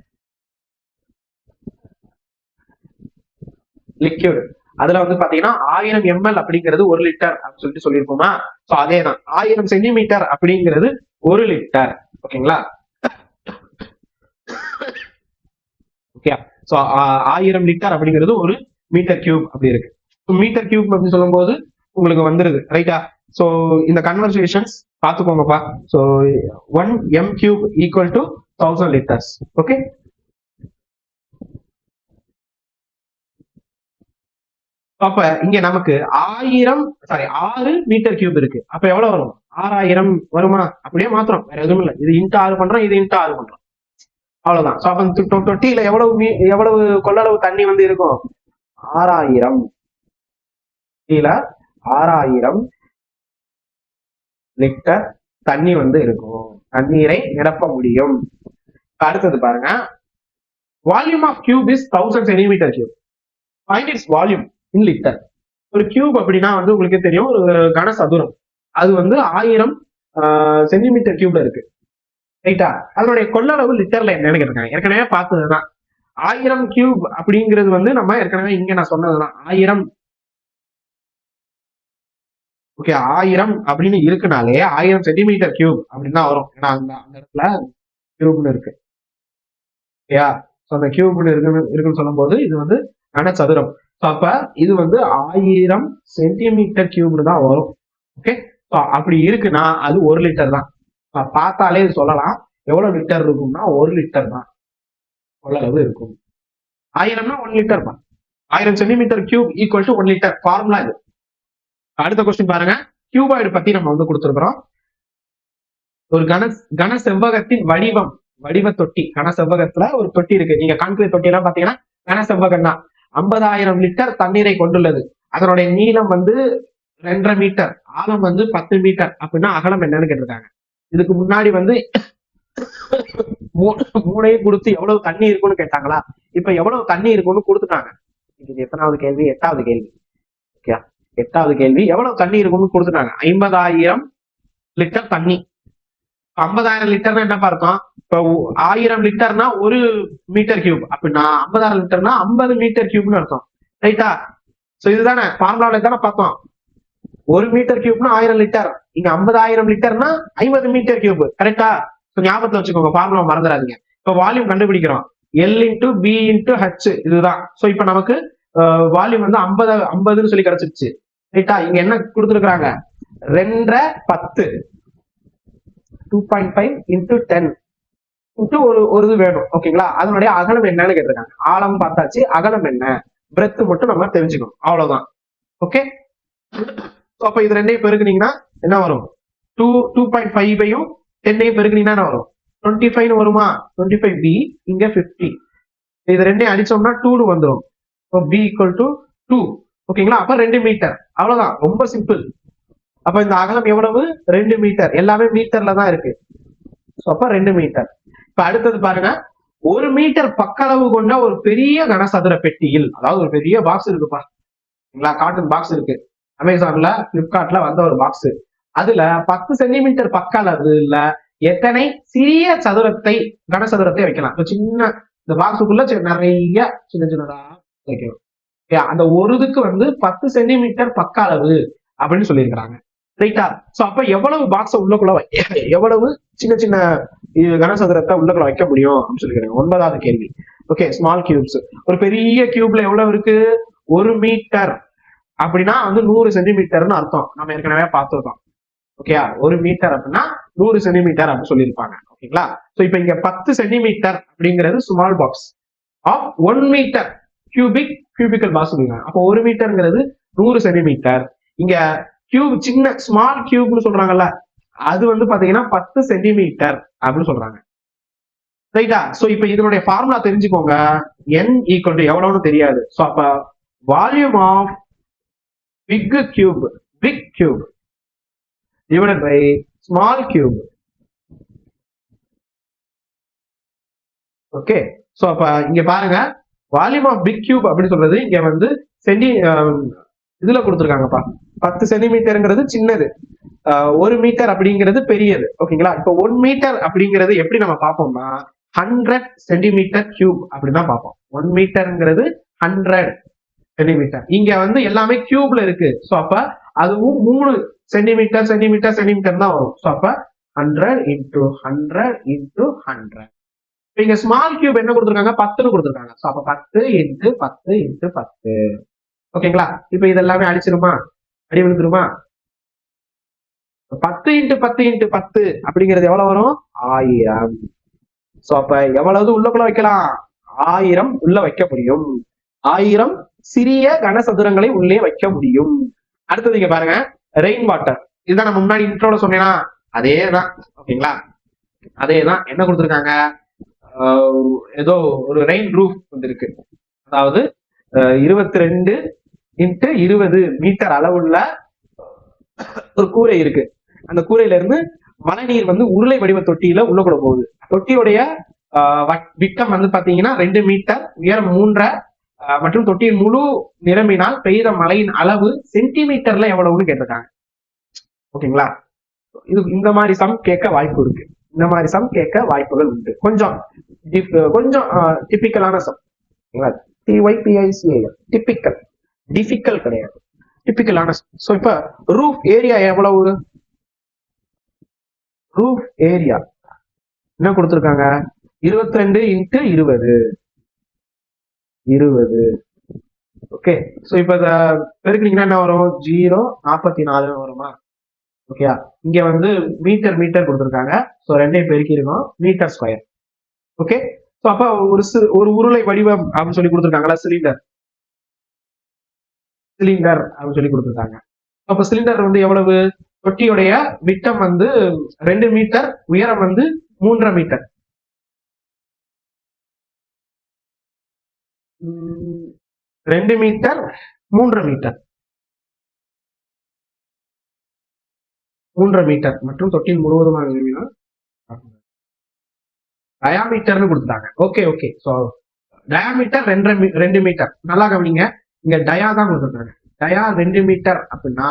லிக்யூட். அதுல வந்து பாத்தீங்கன்னா 1000 ml அப்படிங்கிறது 1 லிட்டர் அப்படின்னு சொல்லிட்டு சொல்லியிருப்போமா? ஸோ அதேதான் 1000 சென்டிமீட்டர் அப்படிங்கிறது 1 லிட்டர். ஓகேங்களா? ஓகே, சோ 1000 லிட்டர் அப்படிங்கிறது 1 மீட்டர் கியூப் அப்படி இருக்கு. மீட்டர் கியூப் அப்படின்னு சொல்லும் போது உங்களுக்கு வந்துருது. ரைட்டா? சோ இந்த கன்வர்சேஷன்ஸ் பாத்துக்கோங்கப்பா. So 1 m³ equal to 1000 litres. Okay, அப்ப இங்க நமக்கு 6 மீட்டர் கியூப் இருக்கு. அப்ப எவ்வளவு வரும்? 6000 வருமா? அப்படியே மாத்திரம், வேற எதுவும் இல்லை. இது இன்ட்டு 6 பண்றோம், இது இன்ட்டு 6 பண்றோம், அவ்வளவுதான். சோ அப்ப தொட்டியில எவ்வளவு கொள்ளளவு தண்ணி வந்து இருக்கும்? 6000. கீழ 6000 லிட்டர் தண்ணி வந்து இருக்கும். தண்ணீரை நிரப்ப முடியும். அடுத்தது பாருங்க, volume of cube is 1000 centimetre cube. Find its volume in litre. ஒரு கியூப் அப்படின்னா வந்து உங்களுக்கு தெரியும், ஒரு கனசதுரம். அது வந்து 1000 சென்டிமீட்டர் கியூப்ல இருக்கு. ரைட்டா? அதனுடைய கொள்ளளவு லிட்டர்ல என்னன்னு கேட்டிருக்காங்க. ஏற்கனவே பார்த்ததுதான். 1000 கியூப் அப்படிங்கிறது வந்து நம்ம ஏற்கனவே இங்க நான் சொன்னதுதான். 1000 ஓகே, 1000 அப்படின்னு இருக்குனாலே 1000 சென்டிமீட்டர் கியூப் அப்படின்னு தான் வரும். ஏன்னா அந்த இடத்துல கியூப்னு இருக்கு. ஓகேயா? ஸோ அந்த கியூப்னு இருக்குன்னு சொல்லும் போது இது வந்து கனசதுரம். ஸோ அப்ப இது வந்து 1000 சென்டிமீட்டர் கியூப்னு தான் வரும். ஓகே, ஸோ அப்படி இருக்குன்னா அது 1 லிட்டர் தான். பார்த்தாலே இது சொல்லலாம். எவ்வளவு லிட்டர் இருக்கும்னா 1 லிட்டர் தான் கொள்ளளவு இருக்கும். 1000னா 1 லிட்டர் தான். 1000 centimetre cube equal to 1 litre. Formula இது. அடுத்த கொஸ்டின் பாருங்க. கியூபாய்டு பத்தி நம்ம வந்து கொடுத்துருக்கிறோம். ஒரு கன செவ்வகத்தின் வடிவ தொட்டி. கன செவ்வகத்துல ஒரு தொட்டி இருக்கு. நீங்க கான்கிரீட் தொட்டி எல்லாம் பாத்தீங்கன்னா கன செவ்வகம் தான். 50000 லிட்டர் தண்ணீரை கொண்டுள்ளது. அதனுடைய நீளம் வந்து 2.5 மீட்டர், ஆழம் வந்து 10 மீட்டர். அப்படின்னா அகலம் என்னன்னு கேட்டிருக்காங்க. இதுக்கு முன்னாடி வந்து 3ஐயும் கொடுத்து எவ்வளவு தண்ணி இருக்கும்னு கேட்டாங்களா? இப்ப எவ்வளவு தண்ணி இருக்கும்னு கொடுத்துட்டாங்க. இது எத்தனாவது கேள்வி? 8வது கேள்வி. ஓகே, 8வது கேள்வி. எவ்வளவு தண்ணி இருக்கும்னு கொடுத்துட்டாங்க. 50000 லிட்டர் தண்ணி. 50,000 லிட்டர்னா என்ன பார்த்தோம்? இப்போ 1000 லிட்டர்னா 1 மீட்டர் கியூப் அப்படின்னா 50,000 லிட்டர்னா 50 மீட்டர் கியூப்னு அர்த்தம். ரைட்டா? சோ இதுதானே ஃபார்முலாவில தானே பார்த்தோம். 1 மீட்டர் கியூப்னா 1000 லிட்டர். இங்க 50,000 லிட்டர்னா 50 மீட்டர் கியூப். கரெக்டா? ஞாபகத்துல வச்சுக்கோங்க, ஃபார்முலா மறந்துடாதீங்க. இப்போ வால்யூம் கண்டுபிடிக்கிறோம். L into B into H இதுதான். சோ இப்போ நமக்கு வால்யூம் வந்து 50 சொல்லி கிடைச்சிருச்சு. ரைட்டா? இங்க என்ன கொடுத்துருக்காங்க? 2.10 2.5 இன்டூ 10 இன்டூ ஒரு இது வேணும். ஓகேங்களா? அதனுடைய அகலம் என்னன்னு கேட்டிருக்காங்க. ஆழம் பார்த்தாச்சு, அகலம் என்ன, பிரெத் மட்டும் நம்ம தெரிஞ்சுக்கணும். அவ்வளவுதான். ஓகே. அப்ப இது ரெண்டையும் பெருக்குனீங்கன்னா என்ன வரும்? 2.5ஐயும் 10ஐயும் பெருக்குனீங்கன்னா என்ன வரும்? 25 வருமா? 25b இங்க 50. இது ரெண்டையும் அடிச்சோம்னா 2 வந்துடும். b equal to 2. ஓகேங்களா? அப்ப 2 மீட்டர். அவ்வளவுதான், ரொம்ப சிம்பிள். அப்ப இந்த அகலம் எவ்வளவு? 2 மீட்டர். எல்லாமே மீட்டர்ல தான் இருக்கு. அப்ப 2 மீட்டர். இப்ப அடுத்தது பாருங்க, 1 மீட்டர் பக்களவு கொண்ட ஒரு பெரிய கனசதுர பெட்டியில், அதாவது ஒரு பெரிய பாக்ஸ் இருக்குப்பா, காட்டன் பாக்ஸ் இருக்கு, அமேசான்ல பிளிப்கார்ட்ல வந்த ஒரு பாக்ஸ். அதுல 10 சென்டிமீட்டர் பக்க அளவுல எத்தனை சிறிய கனசதுரத்தை வைக்கலாம்? சின்ன இந்த பாக்ஸுக்குள்ள நிறைய சின்ன சின்னதா வைக்கணும். அந்த ஒரு இதுக்கு வந்து 10 சென்டிமீட்டர் பக்க அளவு அப்படின்னு சொல்லியிருக்கிறாங்க. ரைட்டா? சோ அப்ப எவ்வளவு பாக்ஸ உள்ளக்குள்ள எவ்வளவு சின்ன சின்ன கனசதுரத்தை உள்ளக்குள்ள வைக்க முடியும் அப்படின்னு சொல்லிக்கிறாங்க. 9வது கேள்வி. Okay, small cubes. ஒரு பெரிய கியூப்ல எவ்வளவு இருக்கு? 1 மீட்டர் அப்படின்னா வந்து 100 சென்டிமீட்டர்னு அர்த்தம். நம்ம ஏற்கனவே பார்த்துருக்கோம். ஓகே, 1 மீட்டர் அப்படின்னா 100 சென்டிமீட்டர் அப்படின்னு சொல்லியிருப்பாங்க. ஓகேங்களா? சோ இப்ப இங்க 10 சென்டிமீட்டர் அப்படிங்கிறது small box of 1 metre cubical box. அப்போ 1 மீட்டர்ங்கிறது 100 சென்டிமீட்டர். இங்க கியூப் சின்ன ஸ்மால் கியூப்னு சொல்றாங்கல்ல, அது வந்து பாத்தீங்கன்னா 10 சென்டிமீட்டர் அப்படின்னு சொல்றாங்க. ரைட்டா? சோ இப்ப இதனுடைய ஃபார்முலா தெரிஞ்சுக்கோங்க. n ஈக்குவல் டு எவ்வளவுன்னு தெரியாது. சோ அப்ப volume of big cube divided by small cube. Okay. So அப்ப இங்க பாருங்க, வால்யூம் ஆஃப் பிக் கியூப் அப்படின்னு சொல்றது இங்க வந்து இதுல கொடுத்துருக்காங்கப்பா. 10 சென்டிமீட்டர்ங்கிறது சின்னது, 1 மீட்டர் அப்படிங்கிறது பெரியது. ஓகேங்களா? இப்போ 1 மீட்டர் அப்படிங்கிறது எப்படி நம்ம பார்ப்போம்னா 100 சென்டிமீட்டர் கியூப் அப்படிதான் பார்ப்போம். 1 மீட்டர்ங்கிறது 100 சென்டிமீட்டர். இங்க வந்து எல்லாமே கியூப்ல இருக்கு. சோ அப்ப அதுவும் 3 சென்டிமீட்டர் தான் வரும். சோ அப்ப 100 இன்டூ 100 இன்டூ 100. இங்க ஸ்மால் கியூப் என்ன கொடுத்துருக்காங்க? 10 கொடுத்துருக்காங்க. சோ அப்ப 10 இன்டூ 10 இன்டூ 10. ஓகேங்களா? இப்ப இதெல்லாமே அடிச்சிருமா? அடி விழுந்துருமா? 10 இன்டூ 10 இன்டூ 10 அப்படிங்கிறது எவ்வளவு வரும்? 1000. சோ அப்ப எவ்வளவு உள்ளக்குள்ள வைக்கலாம்? 1000 உள்ள வைக்க முடியும். 1000 சிறிய கனசதுரங்களை உள்ளே வைக்க முடியும். அடுத்தது இங்க பாருங்க, ரெயின் வாட்டர். இதுதான் நம்ம முன்னாடி இன்ட்ரோல சொன்னேன்னா அதேதான். ஓகேங்களா? அதேதான். என்ன கொடுத்துருக்காங்க? ஏதோ ஒரு ரெயின் ரூஃப் வந்து இருக்கு. அதாவது 22 இன்ட்டு 20 மீட்டர் அளவுள்ள ஒரு கூரை இருக்கு. அந்த கூரையில இருந்து மழை நீர் வந்து உருளை வடிவ தொட்டியில உள்ள கூட போகுது. தொட்டியுடைய விட்டம் வந்து பாத்தீங்கன்னா 2 மீட்டர், உயரம் 3 மற்றும் தொட்டியின் முழு நிரம்பினால் பெய்த மழையின் அளவு சென்டிமீட்டர்ல எவ்வளவுன்னு கேட்டிருக்காங்க. ஓகேங்களா? இது இந்த மாதிரி சம் கேட்க வாய்ப்பு இருக்கு. இந்த மாதிரி சம் கேட்க வாய்ப்புகள் உண்டு. கொஞ்சம் டிபிக்கலான சம். டிபிக்கல், டிஃபிகல்ட் கிடையாது, டிபிக்கலான சம். சோ இப்ப ரூஃப் ஏரியா எவ்வளவு? ரூஃப் ஏரியா என்ன கொடுத்திருக்காங்க? 22 இன்ட்டு 20. ஓகே. சோ இப்ப பெருக்குனீங்கன்னா என்ன வரும்? 0.44 வருமா? ஓகே. இங்க வந்து மீட்டர் கொடுத்திருக்காங்க. சோ ரெண்டையும் பெருக்கிருக்கோம், மீட்டர் ஸ்கொயர். ஓகே. சோ அப்ப ஒரு உருளை வடிவம் அப்படின்னு சொல்லி கொடுத்திருக்காங்களா, சிலிண்டர் அப்படின்னு சொல்லி கொடுத்திருக்காங்க. அப்ப சிலிண்டர் வந்து எவ்வளவு? தொட்டியுடைய விட்டம் வந்து 2 மீட்டர், உயரம் வந்து 3.5 மீட்டர். 2 மீட்டர் 3.5 மீட்டர் 3.5 மீட்டர் மற்றும் தொட்டியின் முழுவதுமாக விரும்பினால் டயாமீட்டர்னு கொடுத்துட்டாங்க. ஓகே. So diameter 2 metre. நல்லா கவனிங்க, இங்க டயா தான் கொடுத்துருக்காங்க. டயா 2 மீட்டர் அப்படின்னா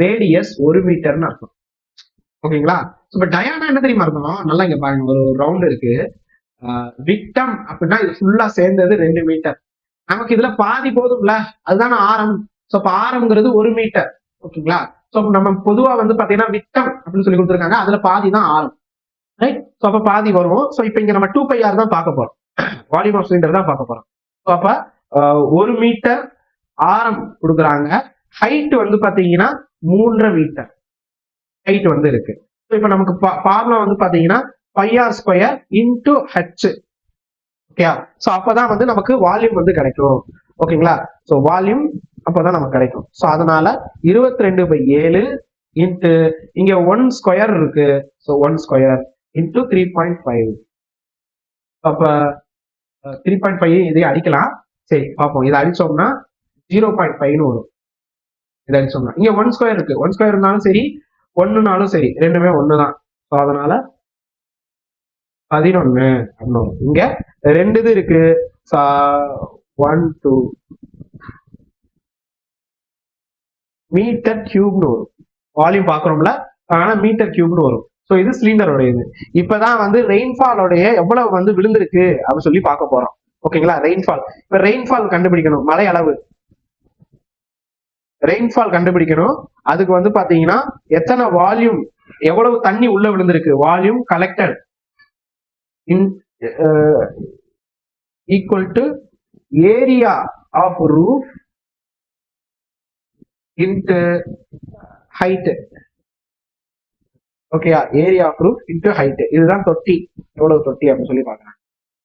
ரேடியஸ் 1 மீட்டர்னு அர்த்தம். ஓகேங்களா? இப்ப டயானா என்ன தெரியுமா இருக்கும்? நல்லா இங்க பாருங்க, ஒரு ரவுண்ட் இருக்கு. விட்டம் அப்படின்னா இது ஃபுல்லா சேர்ந்தது 2 மீட்டர். நமக்கு இதுல பாதி போதும்ல, அதுதானே ஆரம். சோ அப்ப ஆரம்ங்கிறது 1 மீட்டர். ஓகேங்களா? சோ நம்ம பொதுவா வந்து பாத்தீங்கன்னா விட்டம் அப்படின்னு சொல்லி கொடுத்துருக்காங்க, அதுல பாதி தான் ஆரம். ரைட்? சோ அப்ப பாதி வரும். சோ இப்ப இங்க நம்ம 2πr தான் பார்க்க போறோம். வால்யூம் ஆஃப் சிலிண்டர் தான் பார்க்க போறோம். சோ அப்ப 1 மீட்டர் ஆரம் கொடுக்குறாங்க. ஹைட் வந்து பாத்தீங்கன்னா 3.5 மீட்டர் ஹைட் வந்து இருக்கு. இப்ப நமக்கு ஃபார்முலா வந்து பாத்தீங்கன்னா πr² into h. Okay, so அப்பதான் வந்து நமக்கு வால்யூம் வந்து கிடைக்கும். ஓகேங்களா? சோ வால்யூம் அப்பதான் நமக்கு கிடைக்கும். சோ அதனால 22/7 இன்டு இங்க 1² இருக்கு. So 1² into 3.5. அப்ப 3.5 இதை அடிக்கலாம். சரி பார்ப்போம். இதை அடிச்சோம்னா 0.5 வரும். இதை அடிச்சோம்னா இங்க 1² இருக்கு. 1² இருந்தாலும் சரி, 1னாலும் சரி, ரெண்டுமே ஒண்ணுதான். சோ அதனால 11 அப்படின்னு வரும். இங்க 2 இது இருக்கு. 1 2 மீட்டர் கியூப்னு வரும். வால்யூம் பாக்குறோம்ல, ஆனா மீட்டர் கியூப்னு வரும். சோ இது சிலிண்டரோட இது. இப்பதான் வந்து ரெயின்ஃபாலோடைய எவ்வளவு வந்து விழுந்திருக்கு அப்படின்னு சொல்லி பார்க்க போறோம். ஓகேங்களா? ரெயின்ஃபால். இப்ப ரெயின்ஃபால் கண்டுபிடிக்கணும், மழை அளவு. ரெயின்ஃபால் கண்டுபிடிக்கணும். அதுக்கு வந்து பாத்தீங்கன்னா எத்தனை வால்யூம், எவ்வளவு தண்ணி உள்ள விழுந்திருக்கு, volume collected equal to area of roof into height. ஓகேயா? Area of roof into height. இதுதான் தொட்டி. எவ்வளவு தொட்டி அப்படின்னு சொல்லி பாக்குறேன்.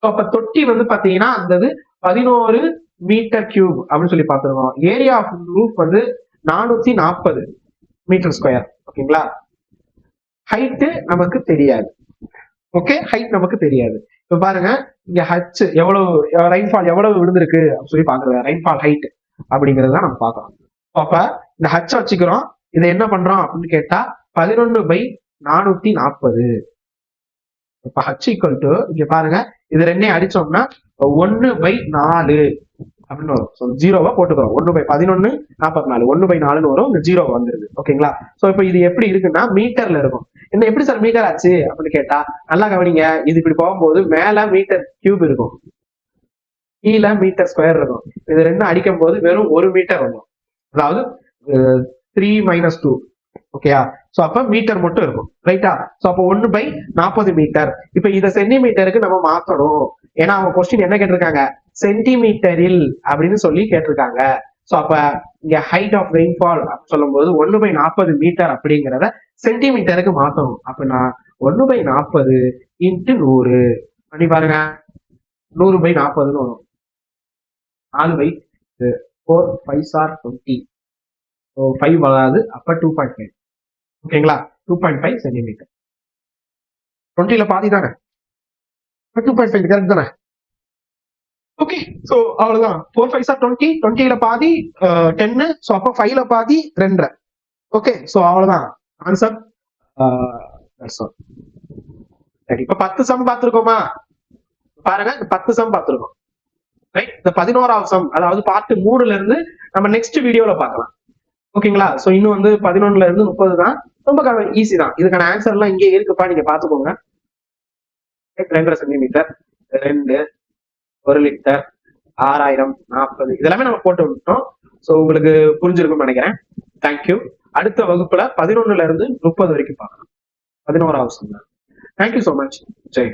அப்ப தொட்டி வந்து பாத்தீங்கன்னா அந்த 11 மீட்டர் கியூப் அப்படின்னு சொல்லி பாத்துருக்கோம். ஏரியா ஆஃப் ரூஃப் வந்து 440 மீட்டர் ஸ்கொயர். ஓகேங்களா? ஹைட் நமக்கு தெரியாது. ஓகே, ஹைட் நமக்கு தெரியாது. இப்ப பாருங்க, இங்க ஹச் எவ்வளவு, ரெயின்ஃபால் எவ்வளவு விழுந்திருக்கு அப்படின்னு சொல்லி பாக்குறது, ரெயின்ஃபால் ஹைட் அப்படிங்கறத நம்ம பாக்குறோம். அப்ப இந்த ஹச் வச்சுக்கிறோம். இதை என்ன பண்றோம் அப்படின்னு கேட்டா 11/440. இப்ப ஹச் ஈக்குவல் டு இங்க பாருங்க, இது ரெண்டையும் அடிச்சோம்னா 1/4 அப்படின்னு வரும். ஜீரோவா போட்டுக்கிறோம். 1/11/44 1/4 வரும். இந்த 0 வந்துருது. ஓகேங்களா? சோ இப்ப இது எப்படி இருக்குன்னா மீட்டர்ல இருக்கும். என்ன எப்படி சார் மீட்டர் ஆச்சு அப்படின்னு கேட்டா, நல்லா கவனிங்க. இது இப்படி போகும்போது மேல மீட்டர் கியூப் இருக்கும், கீழே மீட்டர் ஸ்கொயர் இருக்கும். இது ரெண்டும் அடிக்கும் போது வெறும் 1 மீட்டர் வரும். அதாவது 3 - 2. ஓகேயா? சோ அப்ப மீட்டர் மட்டும் இருக்கும். ரைட்டா? சோ அப்ப 1/40 மீட்டர். இப்ப இத சென்டிமீட்டருக்கு நம்ம மாத்தணும். ஏன்னா அவங்க கொஸ்டின் என்ன கேட்டிருக்காங்க, சென்டிமீட்டரில் அப்படின்னு சொல்லி கேட்டிருக்காங்க. சோ அப்ப இங்க ஹைட் ஆஃப் ரெயின்ஃபால் சொல்லும் போது 1/40 மீட்டர் அப்படிங்கிறத சென்டிமீட்டருக்கு மாத்தணும். அப்படின்னா 1/40 இன்ட்டு 100 பண்ணி பாருங்க. 100/40 வரும். 4/4 5 are 20. 5 வராது. அப்ப 2.5. ஓகேங்களா? 2.5 சென்டிமீட்டர். 20ல பாதி தானே, 2.5 கரெக்ட் தானே? ஓகே, சோ அவ்வளவுதான். 4 5 are 20. 20ல பாதி 10. சோ அப்ப 5ல பாதி 2. ஓகே, சோ அவ்வளவுதான் ஆன்சர். இப்ப 10 சம் பார்த்திருக்கோமா? பாருங்க, 10 சம் பார்த்திருக்கோம். ரைட்? இந்த 11வது சம், அதாவது பார்ட் 3ல இருந்து நம்ம நெக்ஸ்ட் வீடியோல பார்க்கலாம். ஓகேங்களா? சோ இன்னும் வந்து 11ல இருந்து 30 தான். ரொம்ப ஈஸி தான். இதுக்கான ஆன்சர் எல்லாம் இங்கே இருக்குப்பா, நீங்க பாத்துக்கோங்க. 2 சென்டிமீட்டர், 2, 1 லிட்டர், 6000, 40 இதெல்லாமே நம்ம போட்டு விட்டோம். சோ உங்களுக்கு புரிஞ்சிருக்கும்னு நினைக்கிறேன். தேங்க்யூ. அடுத்த வகுப்புல 11ல இருந்து 30 வரைக்கும் பார்க்கலாம். 11வது sum. Thank you so much. Jai.